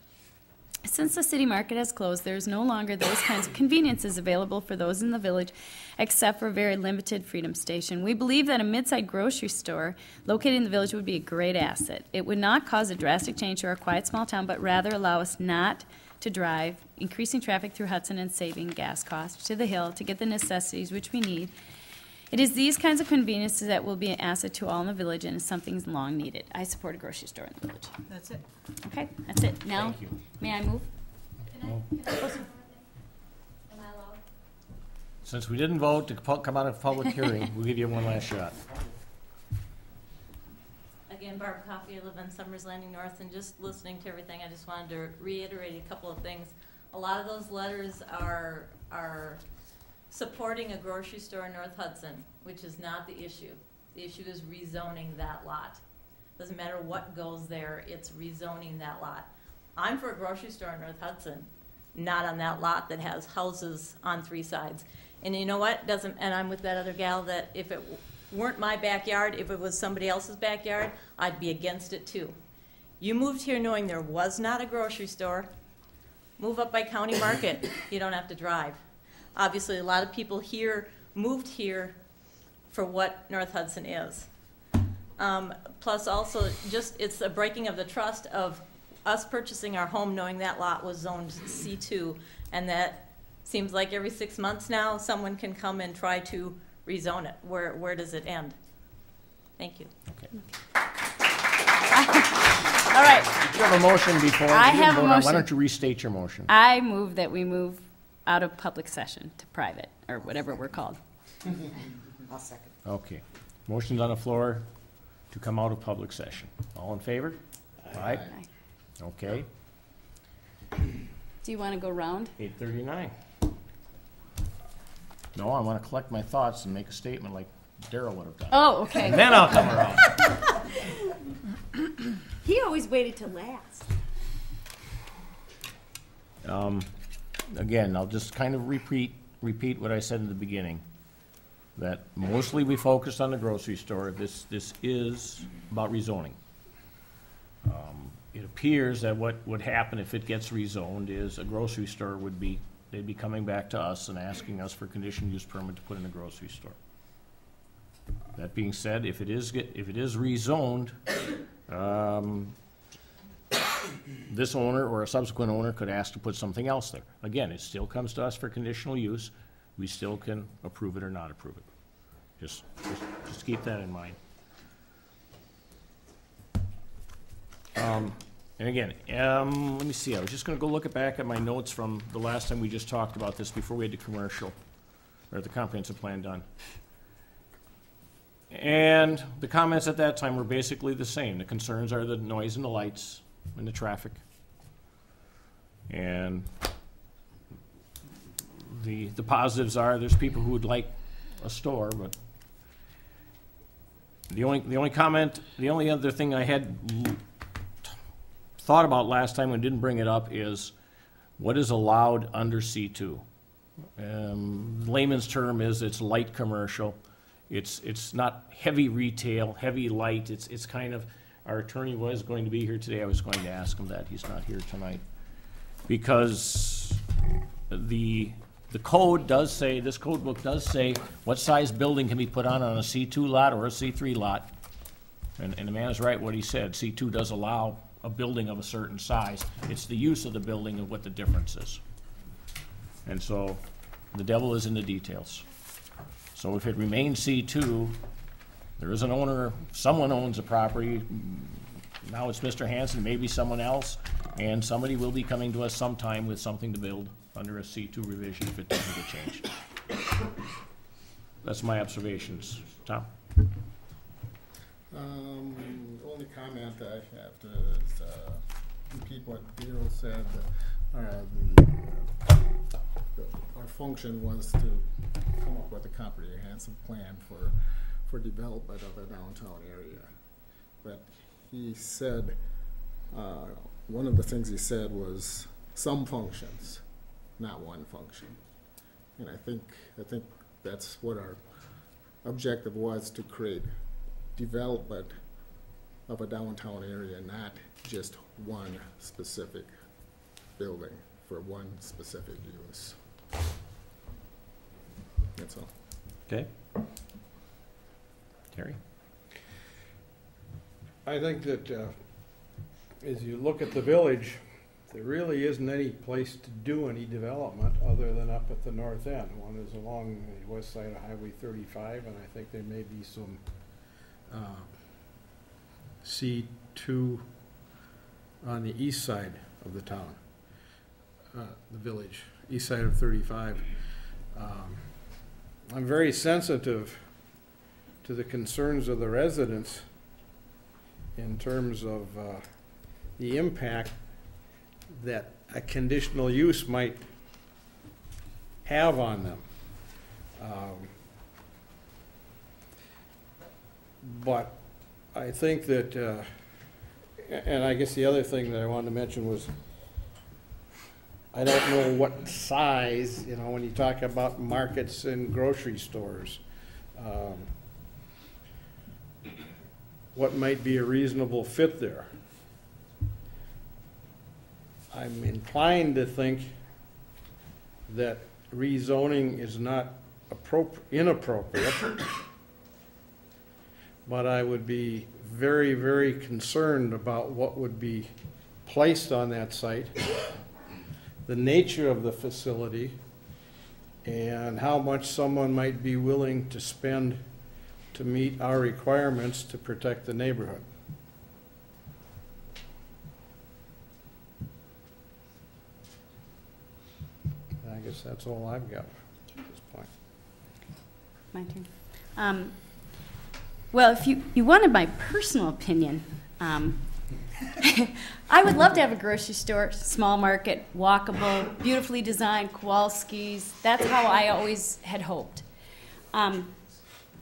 Since the city market has closed, there is no longer those kinds of conveniences available for those in the village, except for a very limited Freedom Station. We believe that a mid-sized grocery store located in the village would be a great asset. It would not cause a drastic change to our quiet small town, but rather allow us not to drive, increasing traffic through Hudson and saving gas costs to the hill to get the necessities which we need. It is these kinds of conveniences that will be an asset to all in the village and is something long needed. I support a grocery store in the village. That's it. Okay, that's it. Now, Thank you. may I move? Since we didn't vote to come out of public hearing, we'll give you one last shot. Again, Barb Coffey, I live on Summers Landing North, and just listening to everything, I just wanted to reiterate a couple of things. A lot of those letters are supporting a grocery store in North Hudson, which is not the issue. The issue is rezoning that lot. Doesn't matter what goes there, it's rezoning that lot. I'm for a grocery store in North Hudson, not on that lot that has houses on 3 sides. And you know what? And I'm with that other gal that if it weren't my backyard, if it was somebody else's backyard, I'd be against it too. You moved here knowing there was not a grocery store. Move up by County Market. You don't have to drive. Obviously, a lot of people here moved here for what North Hudson is. Plus also, just it's a breaking of the trust of us purchasing our home knowing that lot was zoned C2, and that seems like every 6 months now someone can come and try to rezone it. Where does it end? Thank you. Okay. All right. Did you have a motion before? I have a motion. Why don't you restate your motion? I move that we move out of public session to private, or whatever we're called. I'll second. Okay. Motion's on the floor to come out of public session. All in favor? Aye. Okay. Do you want to go round? 8:39. No, I want to collect my thoughts and make a statement like Daryl would have done. Oh, okay. And then I'll come around. He always waited till last. Again, I'll just kind of repeat what I said in the beginning, that mostly we focused on the grocery store. This is about rezoning. It appears that what would happen if it gets rezoned is a grocery store they'd be coming back to us and asking us for conditional use permit to put in a grocery store. That being said, if it is rezoned, this owner or a subsequent owner could ask to put something else there. Again, it still comes to us for conditional use. We still can approve it or not approve it. Just keep that in mind. And again, let me see. I was just going to go look back at my notes from the last time we just talked about this before we had the commercial or the comprehensive plan done. And the comments at that time were basically the same. The concerns are the noise and the lights and the traffic. And the positives are there's people who would like a store, but the only other thing I had thought about last time and didn't bring it up is what is allowed under C2. Layman's term is it's light commercial. It's not heavy retail, heavy light. It's kind of, our attorney was going to be here today. I was going to ask him that. He's not here tonight. Because the code does say, this code book does say what size building can be put on a C2 lot or a C3 lot. And the man is right what he said. C2 does allow a building of a certain size. It's the use of the building and what the difference is. And so the devil is in the details. So if it remains C2, there is an owner, someone owns the property. Now it's Mr. Hanson, maybe someone else, and somebody will be coming to us sometime with something to build under a C2 revision if it doesn't get changed. That's my observations. Tom? Only comment I have to is, repeat what Darrell said. Our function was to come up with a comprehensive plan for development of the downtown area. But he said, one of the things he said was some functions, not one function. And I think that's what our objective was, to create development of a downtown area, not just one specific building for one specific use. That's all. Okay. Terry? I think that as you look at the village, there really isn't any place to do any development other than up at the north end. One is along the west side of Highway 35, and I think there may be some C2 on the east side of the town, the village, east side of 35. I'm very sensitive to the concerns of the residents in terms of the impact that a conditional use might have on them. But I think that, and I guess the other thing that I wanted to mention was, I don't know what size, you know, when you talk about markets and grocery stores, what might be a reasonable fit there. I'm inclined to think that rezoning is not inappropriate, but I would be very, very concerned about what would be placed on that site, the nature of the facility, and how much someone might be willing to spend to meet our requirements to protect the neighborhood. I guess that's all I've got at this point. My turn. Well, if you wanted my personal opinion, I would love to have a grocery store, small market, walkable, beautifully designed, Kowalski's. That's how I always had hoped. A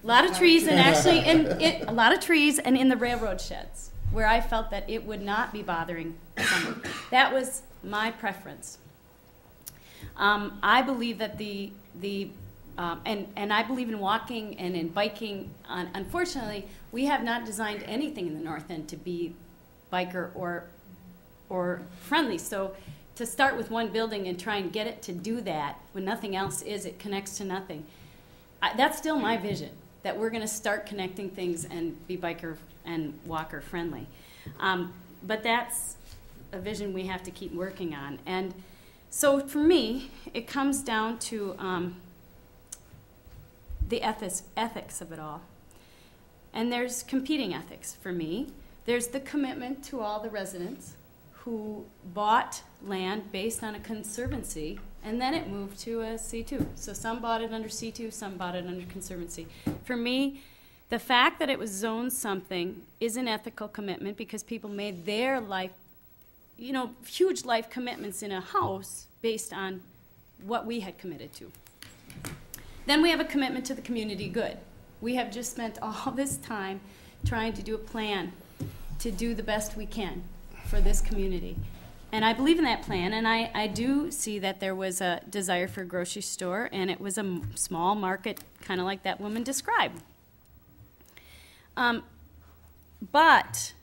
lot of trees, and actually, a lot of trees, and in the railroad sheds, where I felt that it would not be bothering someone. That was my preference. I believe that and I believe in walking and in biking. Unfortunately, we have not designed anything in the north end to be biker or friendly. So to start with one building and try and get it to do that when nothing else is, it connects to nothing. That's still my vision, that we're going to start connecting things and be biker and walker friendly. But that's a vision we have to keep working on. And so for me, it comes down to the ethics of it all. And there's competing ethics for me. There's the commitment to all the residents who bought land based on a conservancy, and then it moved to a C2. So some bought it under C2, some bought it under conservancy. For me, the fact that it was zoned something is an ethical commitment because people made their life, huge life commitments in a house based on what we had committed to. Then we have a commitment to the community good. We have just spent all this time trying to do a plan to do the best we can for this community. And I believe in that plan, and I do see that there was a desire for a grocery store, and it was a small market, kind of like that woman described. But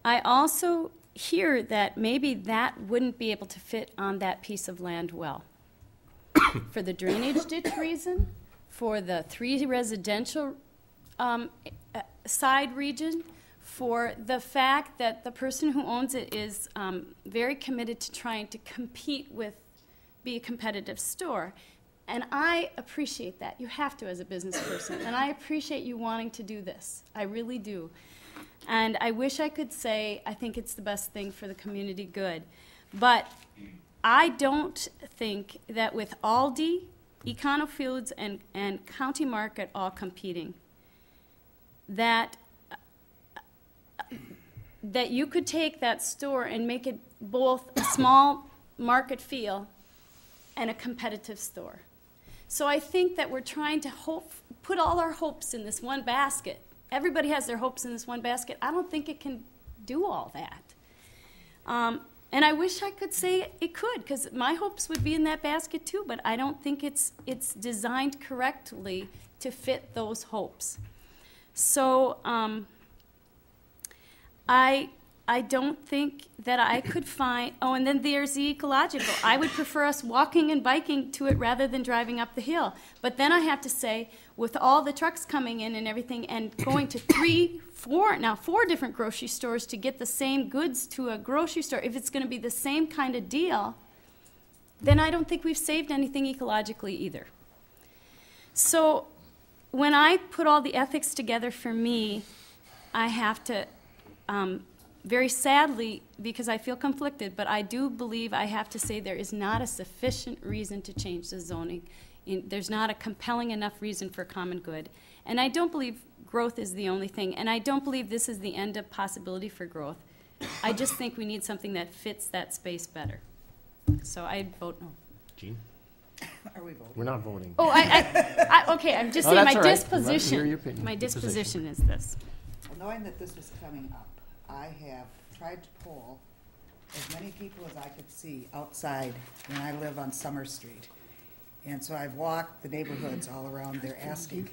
I also hear that maybe that wouldn't be able to fit on that piece of land well. For the drainage ditch reason, for the 3 residential side region, for the fact that the person who owns it is very committed to trying to compete with, be a competitive store. And I appreciate that. You have to as a business person. And I appreciate you wanting to do this. I really do. And I wish I could say I think it's the best thing for the community good. But I don't think that with Aldi, Econo Foods, and County Market all competing, that you could take that store and make it both a small market feel and a competitive store. So I think that we're trying to put all our hopes in this one basket. Everybody has their hopes in this one basket. I don't think it can do all that. And I wish I could say it could, because my hopes would be in that basket too, but I don't think it's designed correctly to fit those hopes. So I don't think that I could find, oh, and then there's the ecological. I would prefer us walking and biking to it rather than driving up the hill. But then I have to say, with all the trucks coming in and everything, and going to 4 different grocery stores to get the same goods to a grocery store, if it's going to be the same kind of deal, then I don't think we've saved anything ecologically either. So when I put all the ethics together for me, I have to, very sadly, because I feel conflicted, but I do believe I have to say there is not a sufficient reason to change the zoning. There's not a compelling enough reason for common good. And I don't believe growth is the only thing. And I don't believe this is the end of possibility for growth. I just think we need something that fits that space better. So I'd vote no. Jean? Are we voting? We're not voting. Oh, okay, I'm just saying my disposition. My disposition is this. Well, knowing that this was coming up, I have tried to poll as many people as I could see outside when I live on Summer Street. And so I've walked the neighborhoods all around there asking.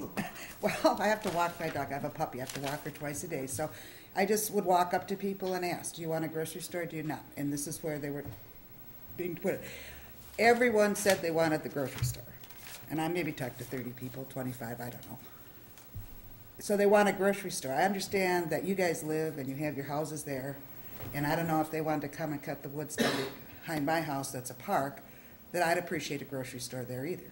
Well, I have to walk my dog. I have a puppy. I have to walk her twice a day. So I just would walk up to people and ask, do you want a grocery store? Do you not? And this is where they were being put. Everyone said they wanted the grocery store. And I maybe talked to 30 people, 25, I don't know. So they want a grocery store. I understand that you guys live and you have your houses there. And I don't know if they wanted to come and cut the woods down behind my house that's a park, that I'd appreciate a grocery store there either.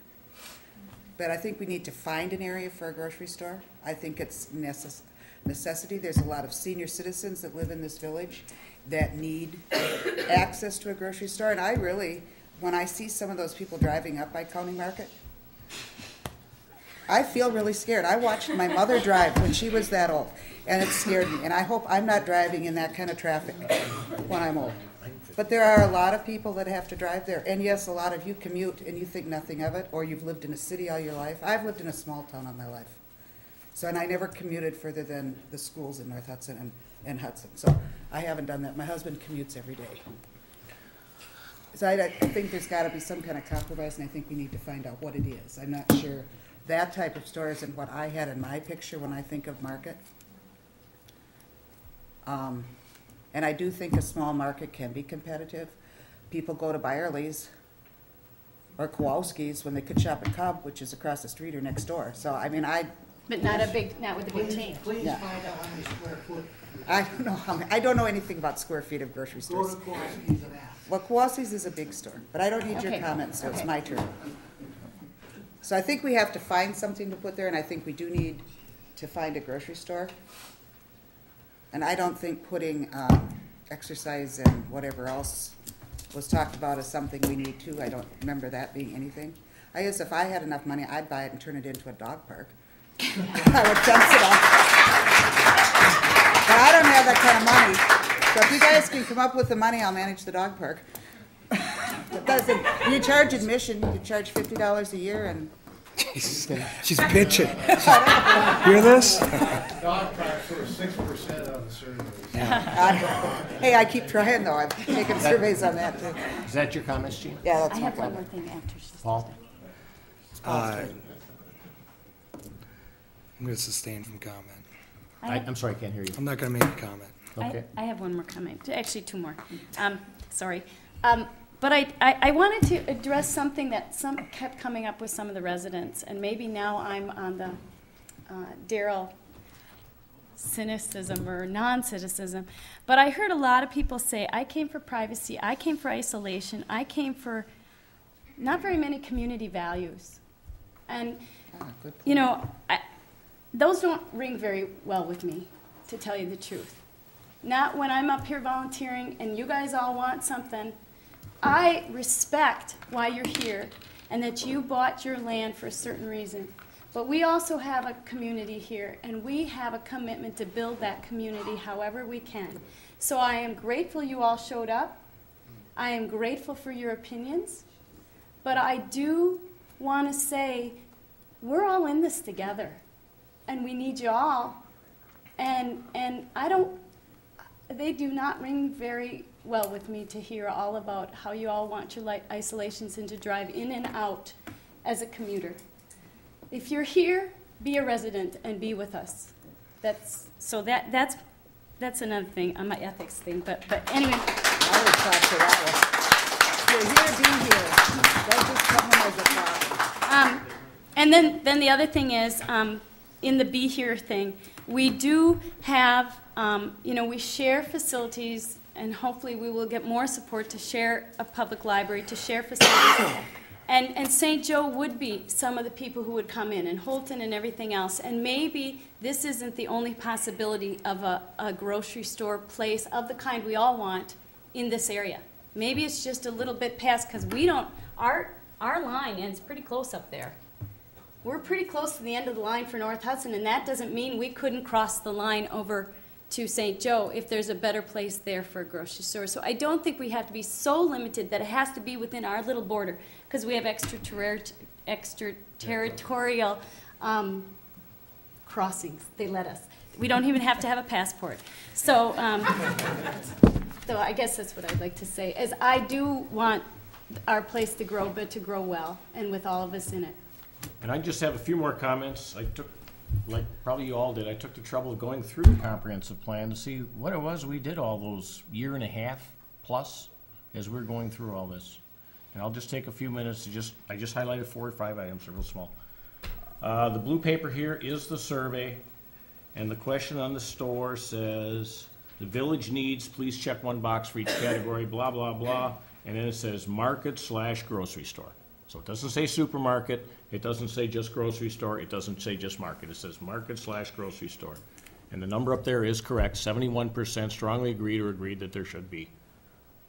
But I think we need to find an area for a grocery store. I think it's necessity. There's a lot of senior citizens that live in this village that need access to a grocery store. And I really, when I see some of those people driving up by County Market, I feel really scared. I watched my mother drive when she was that old, and it scared me. And I hope I'm not driving in that kind of traffic when I'm old. But there are a lot of people that have to drive there. And yes, a lot of you commute and you think nothing of it, or you've lived in a city all your life. I've lived in a small town all my life. So, and I never commuted further than the schools in North Hudson and Hudson. So I haven't done that. My husband commutes every day. So I think there's got to be some kind of compromise, and I think we need to find out what it is. I'm not sure that type of store isn't what I had in my picture when I think of market. And I do think a small market can be competitive. People go to Byerly's or Kowalski's when they could shop at Cub, which is across the street or next door. So, I mean, But not with a big chain. Please find out how many square foot. I don't know I don't know anything about square feet of grocery stores. Go to Kowalski's and ask. Well, Kowalski's is a big store, but I don't need your Okay. comments, so it's Okay. my turn. So I think we have to find something to put there, and I think we do need to find a grocery store. And I don't think putting exercise and whatever else was talked about is something we need to. I don't remember that being anything. I guess if I had enough money, I'd buy it and turn it into a dog park. I would fence it off. But I don't have that kind of money. So if you guys can come up with the money, I'll manage the dog park. You charge admission, you charge $50 a year, and She's bitching. Hear this? Dog parks were 6% of the surveys. hey, I keep trying though. I've taken surveys on that too. Is that your comments, Jean? Yeah, that's I my have one more comment. thing after she's Paul? I'm going to sustain from comment. I'm sorry, I can't hear you. I'm not going to make a comment. Okay. I have one more comment, actually 2 more. Sorry. But I wanted to address something that kept coming up with some of the residents, and maybe now I'm on the Daryl cynicism or non-cynicism, but I heard a lot of people say, I came for privacy, I came for isolation, I came for not very many community values. And, Good you know, those don't ring very well with me, to tell you the truth. Not when I'm up here volunteering and you guys all want something. I respect why you're here and that you bought your land for a certain reason. But we also have a community here, and we have a commitment to build that community however we can. So I am grateful you all showed up. I am grateful for your opinions. But I do want to say we're all in this together, and we need you all. And they do not ring very well with me to hear all about how you all want your light isolations and to drive in and out as a commuter. If you're here, be a resident and be with us. That's another thing on my ethics thing. But anyway. I would talk to that one. If you're here, be here. Don't just come home as a thought. And then the other thing is, in the be here thing, we do have, we share facilities, and hopefully we will get more support to share a public library, to share facilities. And St. Joe would be some of the people who would come in, and Holton and everything else. And maybe this isn't the only possibility of a grocery store place of the kind we all want in this area. Maybe it's just a little bit past, because our line ends pretty close up there. We're pretty close to the end of the line for North Hudson, and that doesn't mean we couldn't cross the line over to St. Joe if there's a better place there for a grocery store. So I don't think we have to be so limited that it has to be within our little border, because we have extraterritorial crossings. They let us. We don't even have to have a passport. So, so I guess that's what I'd like to say, is I do want our place to grow, but to grow well, and with all of us in it. And I just have a few more comments. I took, like probably you all did, I took the trouble of going through the comprehensive plan to see what it was we did all those year and a half plus as we're going through all this. And I'll just take a few minutes to I just highlighted 4 or 5 items, they're real small. The blue paper here is the survey, and the question on the store says, the village needs, please check one box for each category, blah, blah, blah. And then it says market/grocery store. So it doesn't say supermarket, it doesn't say just grocery store, it doesn't say just market, it says market/grocery store. And the number up there is correct, 71% strongly agreed or agreed that there should be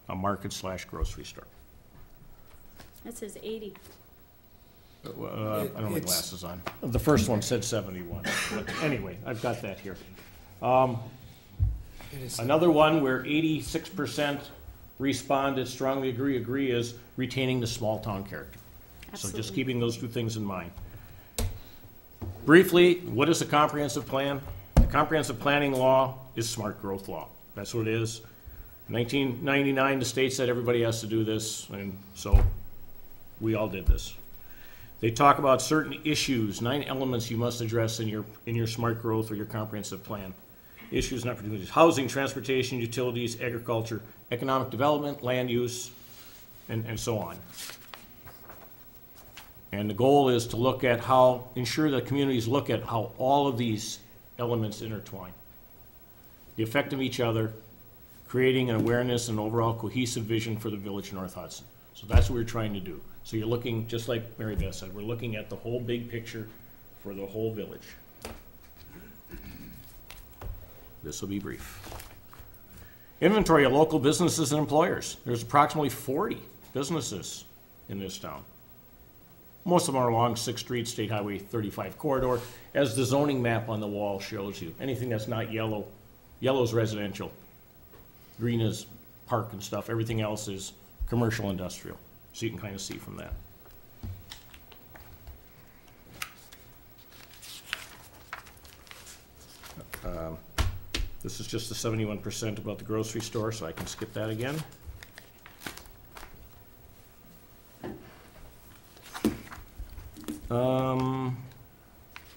a market/grocery store. That says 80. I don't have my glasses on. The first one said 71, but anyway, I've got that here. Another one where 86% responded strongly agree is retaining the small town character. Absolutely. So just keeping those 2 things in mind. Briefly, what is a comprehensive plan? The comprehensive planning law is smart growth law. That's what it is. 1999, the state said everybody has to do this, and so we all did this. They talk about certain issues, 9 elements you must address in your smart growth or your comprehensive plan. Issues and opportunities: housing, transportation, utilities, agriculture, economic development, land use, and so on. And the goal is to look at ensure that communities look at how all of these elements intertwine, the effect of each other, creating an awareness and overall cohesive vision for the village of North Hudson. So that's what we're trying to do. So you're looking, just like Mary Beth said, we're looking at the whole big picture for the whole village. This will be brief. Inventory of local businesses and employers. There's approximately 40 businesses in this town. Most of them are along 6th Street, State Highway 35 corridor, as the zoning map on the wall shows you. Anything that's not yellow, yellow is residential, green is park and stuff, everything else is commercial industrial. So you can kind of see from that. This is just the 71% about the grocery store, so I can skip that again. Now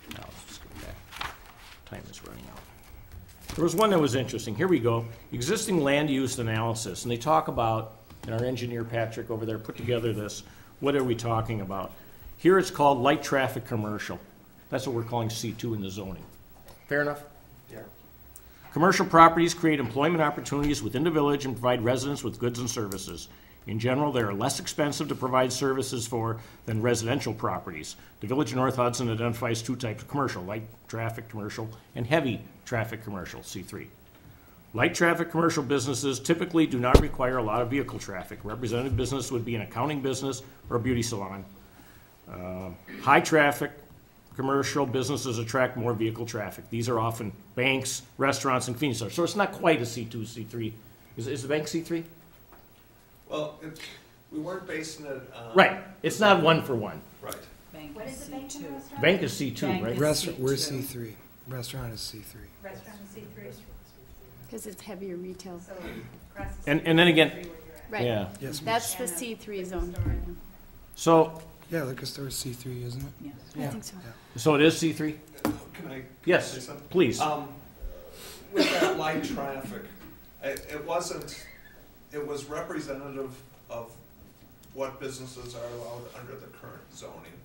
let's just get back. Time is running out. There was one that was interesting. Here we go. Existing land use analysis. And they talk about, and our engineer Patrick over there put together this. What are we talking about? Here it's called light traffic commercial. That's what we're calling C2 in the zoning. Fair enough? Yeah. Commercial properties create employment opportunities within the village and provide residents with goods and services. In general, they are less expensive to provide services for than residential properties. The Village of North Hudson identifies two types of commercial, light traffic commercial and heavy traffic commercial, C3. Light traffic commercial businesses typically do not require a lot of vehicle traffic. Representative business would be an accounting business or a beauty salon. High traffic commercial businesses attract more vehicle traffic. These are often banks, restaurants, and convenience stores. So it's not quite a C2, C3. Is the bank C3? Well, we weren't basing it on. Right. It's not one for one. Right. What is the bank and restaurant? Bank is C2, Bank right? is Restaurant, we're C2. C3. Restaurant is C3. Restaurant is C3. Because it's heavier retail. So across the And then again, Right. yeah. Yes, ma'am. That's the C3 zone. So, Yeah, liquor store is C3, isn't it? Yes. I Yeah. think so. so it is C3? Can I say Yes, something? please. With that light traffic, it wasn't, it was representative of what businesses are allowed under the current zoning.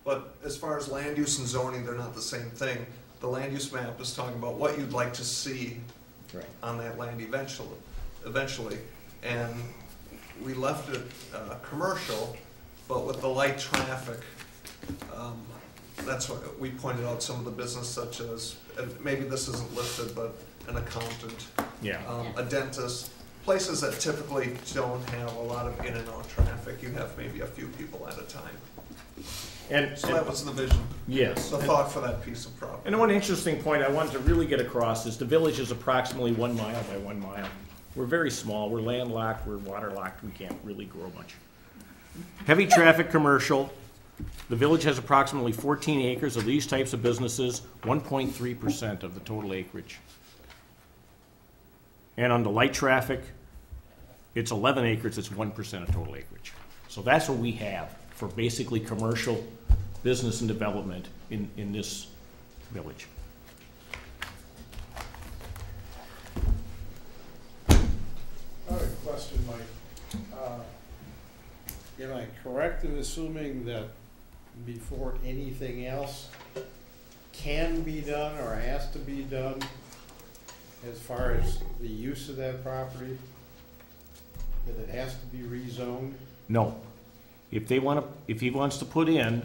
But as far as land use and zoning, they're not the same thing. The land use map is talking about what you'd like to see on that land eventually. And we left it commercial, but with the light traffic, that's what we pointed out, some of the business such as, maybe this isn't listed, but an accountant, Yeah. a dentist, places that typically don't have a lot of in and out traffic. You have maybe a few people at a time. So that was the vision. Yes. The thought for that piece of property. And one interesting point I wanted to really get across is the village is approximately 1 mile by 1 mile. We're very small, we're landlocked, we're waterlocked, we can't really grow much. Heavy traffic commercial, the village has approximately 14 acres of these types of businesses, 1.3% of the total acreage. And on the light traffic, it's 11 acres, it's 1% of total acreage. So that's what we have for basically commercial business and development in this village. I have a question, Mike. Am I correct in assuming that before anything else can be done or has to be done as far as the use of that property, that it has to be rezoned? No. If he wants to put in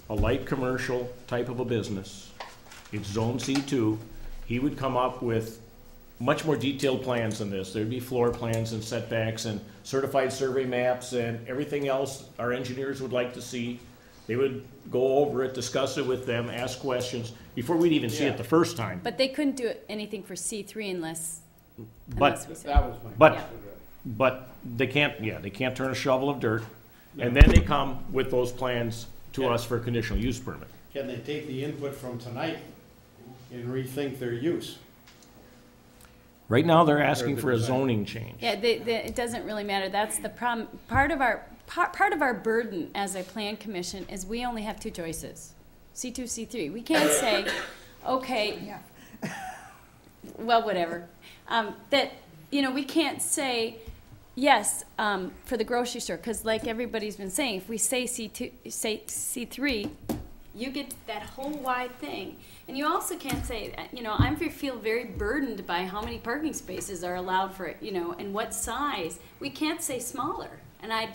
a light commercial type of a business, it's zone C2, he would come up with much more detailed plans than this. There'd be floor plans and setbacks and certified survey maps and everything else our engineers would like to see. They would go over it, discuss it with them, ask questions before we'd even see it the first time. But they couldn't do anything for C3 unless we said. That was my question. But they can't turn a shovel of dirt, and then they come with those plans to us for a conditional use permit. Can they take the input from tonight and rethink their use? Right now, they're asking for a zoning change. Yeah, it doesn't really matter. That's the problem. Part of our burden as a plan commission is we only have two choices, C2, C3. We can't say, okay, well, whatever. We can't say yes for the grocery store, because like everybody's been saying, if we say C3, you get that whole wide thing. And you also can't say, I feel very burdened by how many parking spaces are allowed for, and what size. We can't say smaller. And I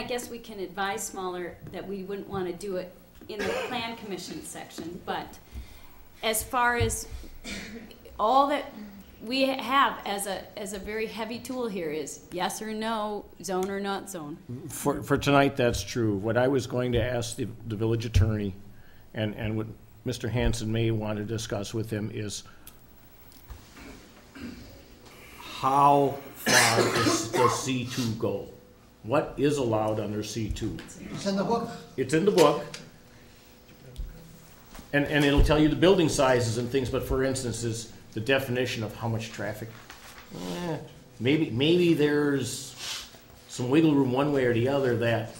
guess we can advise smaller, that we wouldn't want to do it in the plan commission section. But as far as all that we have as a very heavy tool here is yes or no, zone or not zone. For tonight, that's true. What I was going to ask the village attorney, and what Mr. Hanson may want to discuss with him, is how far does C2 go? What is allowed under C2? It's in the book. It's in the book. And it'll tell you the building sizes and things, but for instance, is the definition of how much traffic. Maybe there's some wiggle room one way or the other, that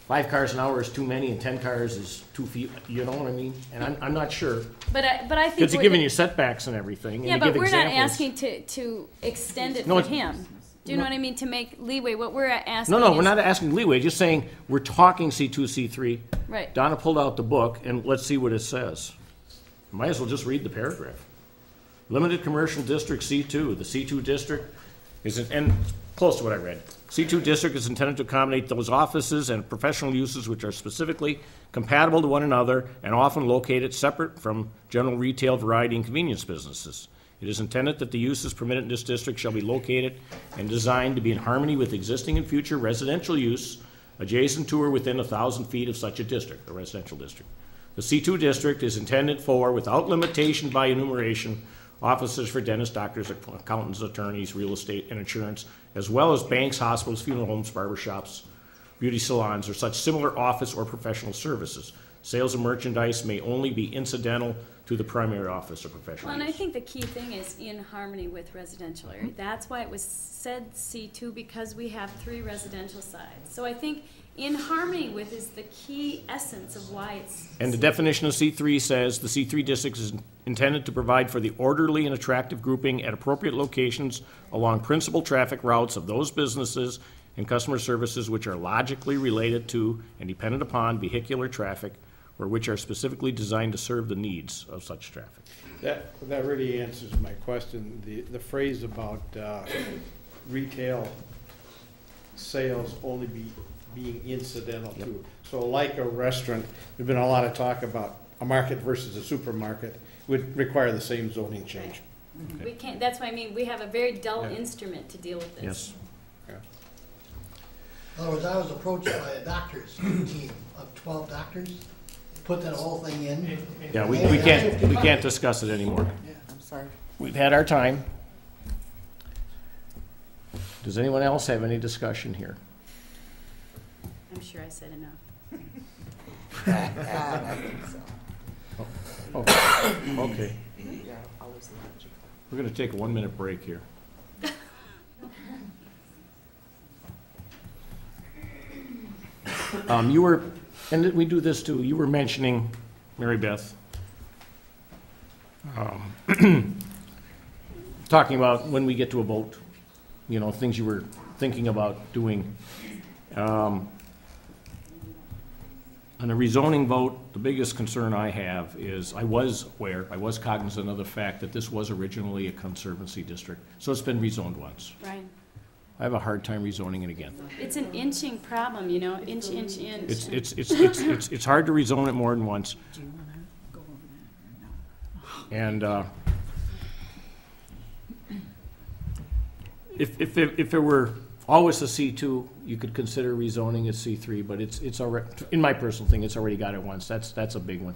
5 cars an hour is too many and 10 cars is too few. You know what I mean? And I'm not sure. But I think because you're giving you setbacks and everything. Yeah, and but give we're examples. not asking to extend it No, for him. Do you know what I mean? To make leeway. What we're asking. No, is, we're not asking leeway. Just saying we're talking C2, C3. Right. Donna pulled out the book, and let's see what it says. Might as well just read the paragraph. Limited commercial district C2. The C2 district and close to what I read. C2 district is intended to accommodate those offices and professional uses which are specifically compatible to one another and often located separate from general retail, variety, and convenience businesses. It is intended that the uses permitted in this district shall be located and designed to be in harmony with existing and future residential use adjacent to or within 1,000 feet of such a district, a residential district. The C2 district is intended for, without limitation by enumeration, offices for dentists, doctors, accountants, attorneys, real estate, and insurance, as well as banks, hospitals, funeral homes, barber shops, beauty salons, or such similar office or professional services. Sales of merchandise may only be incidental to the primary office or professional Well, and I use. think the key thing is in harmony with residential area. That's why it was said C2, because we have 3 residential sides. So I think in harmony with is the key essence of why it's. And the definition of C3 says the C3 district is intended to provide for the orderly and attractive grouping at appropriate locations along principal traffic routes of those businesses and customer services which are logically related to and dependent upon vehicular traffic or which are specifically designed to serve the needs of such traffic. That really answers my question. The phrase about retail sales only being incidental to. So like a restaurant, there's been a lot of talk about a market versus a supermarket would require the same zoning change. Right. We can't, that's why I mean, we have a very dull instrument to deal with this. Yes. In other words, I was approached by a doctor's team of 12 doctors, put that whole thing in. Yeah, we can't discuss it anymore. I'm sorry. We've had our time. Does anyone else have any discussion here? I'm sure I said enough. I think so. Oh, okay. We're gonna take a 1-minute break here. You were, and we do this too, you were mentioning, Mary Beth, talking about when we get to a vote, you know, things you were thinking about doing. On a rezoning vote, the biggest concern I have is I was cognizant of the fact that this was originally a conservancy district, so it's been rezoned once. Right. I have a hard time rezoning it again. It's an inching problem, you know, inch. It's hard to rezone it more than once. Do you want to go over that or no? And if it were always a C2, you could consider rezoning it C3, but it's already, in my personal thing, it's already got it once. That's a big one.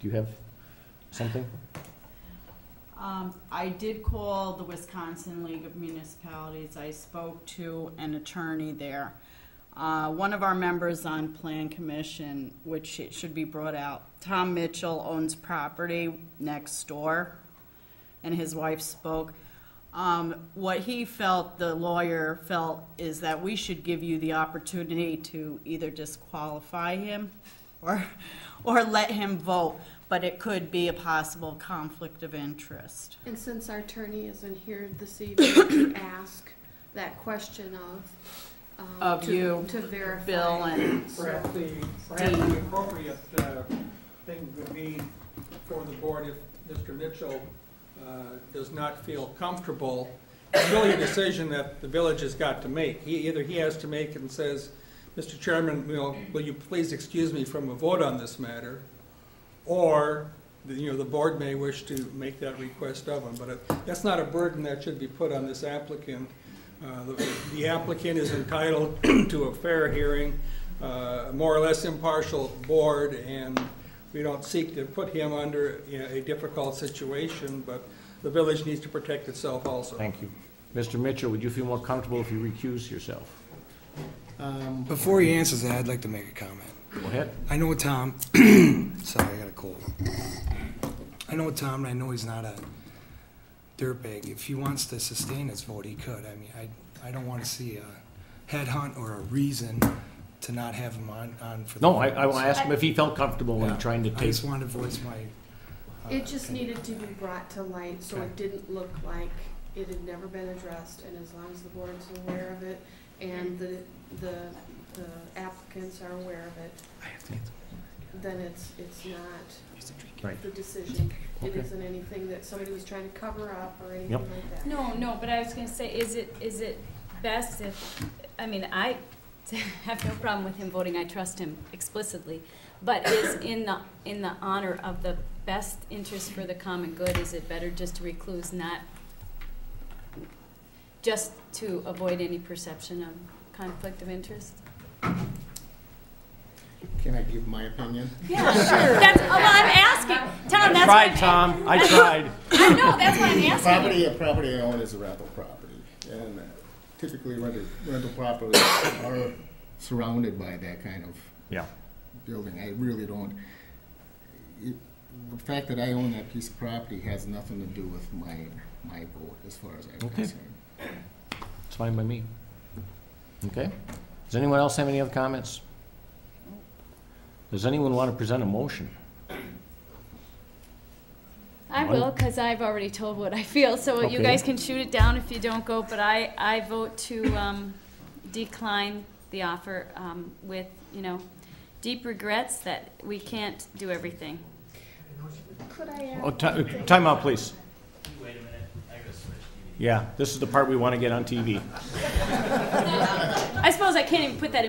Do you have something? I did call the Wisconsin League of Municipalities. I spoke to an attorney there. One of our members on Plan Commission, which it should be brought out, Tom Mitchell owns property next door, and his wife spoke. What he felt, the lawyer felt, is that we should give you the opportunity to either disqualify him or let him vote, but it could be a possible conflict of interest. And since our attorney isn't here this evening to ask that question of you, to verify. Bill, and Perhaps the appropriate thing would be for the board if Mr. Mitchell does not feel comfortable. It's really a decision that the village has got to make. Either he has to make it and says, Mr. Chairman, will you please excuse me from a vote on this matter? Or, the board may wish to make that request of him. But that's not a burden that should be put on this applicant. The applicant is entitled to a fair hearing, a more or less impartial board, and we don't seek to put him under a difficult situation, but the village needs to protect itself also. Thank you. Mr. Mitchell, would you feel more comfortable if you recused yourself? Before he answers that, I'd like to make a comment. Go ahead. I know Tom, sorry, I got a cold. I know Tom, and I know he's not a dirtbag. If he wants to sustain his vote, he could. I mean, I don't want to see a headhunt or a reason to not have him on for the No, vote. I want to ask him if he felt comfortable in trying to I take. just wanted to voice my It just needed to be brought to light so Okay. it didn't look like it had never been addressed, and as long as the board's aware of it and the applicants are aware of it, then it's not Right. the decision It Okay. isn't anything that somebody was trying to cover up or anything Yep. like that. No, but I was gonna say, is it best if, I mean, I have no problem with him voting, I trust him explicitly, but is in the honor of the best interest for the common good, is it better just to recluse, not, just to avoid any perception of conflict of interest? Can I give my opinion? Yeah, sure. That's, well, I'm asking. Tom, I that's tried, what I'm, Tom, I tried. I know, that's what I'm asking. A property I own is a rental property, and typically rental properties are surrounded by that kind of Yeah. building. I really don't. The fact that I own that piece of property has nothing to do with my vote, as far as I'm Okay. concerned. It's fine by me. Okay. Does anyone else have any other comments? Does anyone want to present a motion? I will, because I've already told what I feel, so you Okay. guys can shoot it down if you don't go, but I vote to decline the offer with, deep regrets that we can't do everything. Could I add Oh, one thing? time out, please. Wait a minute, I gotta switch TV. Yeah, this is the part we want to get on TV. I suppose I can't even put that in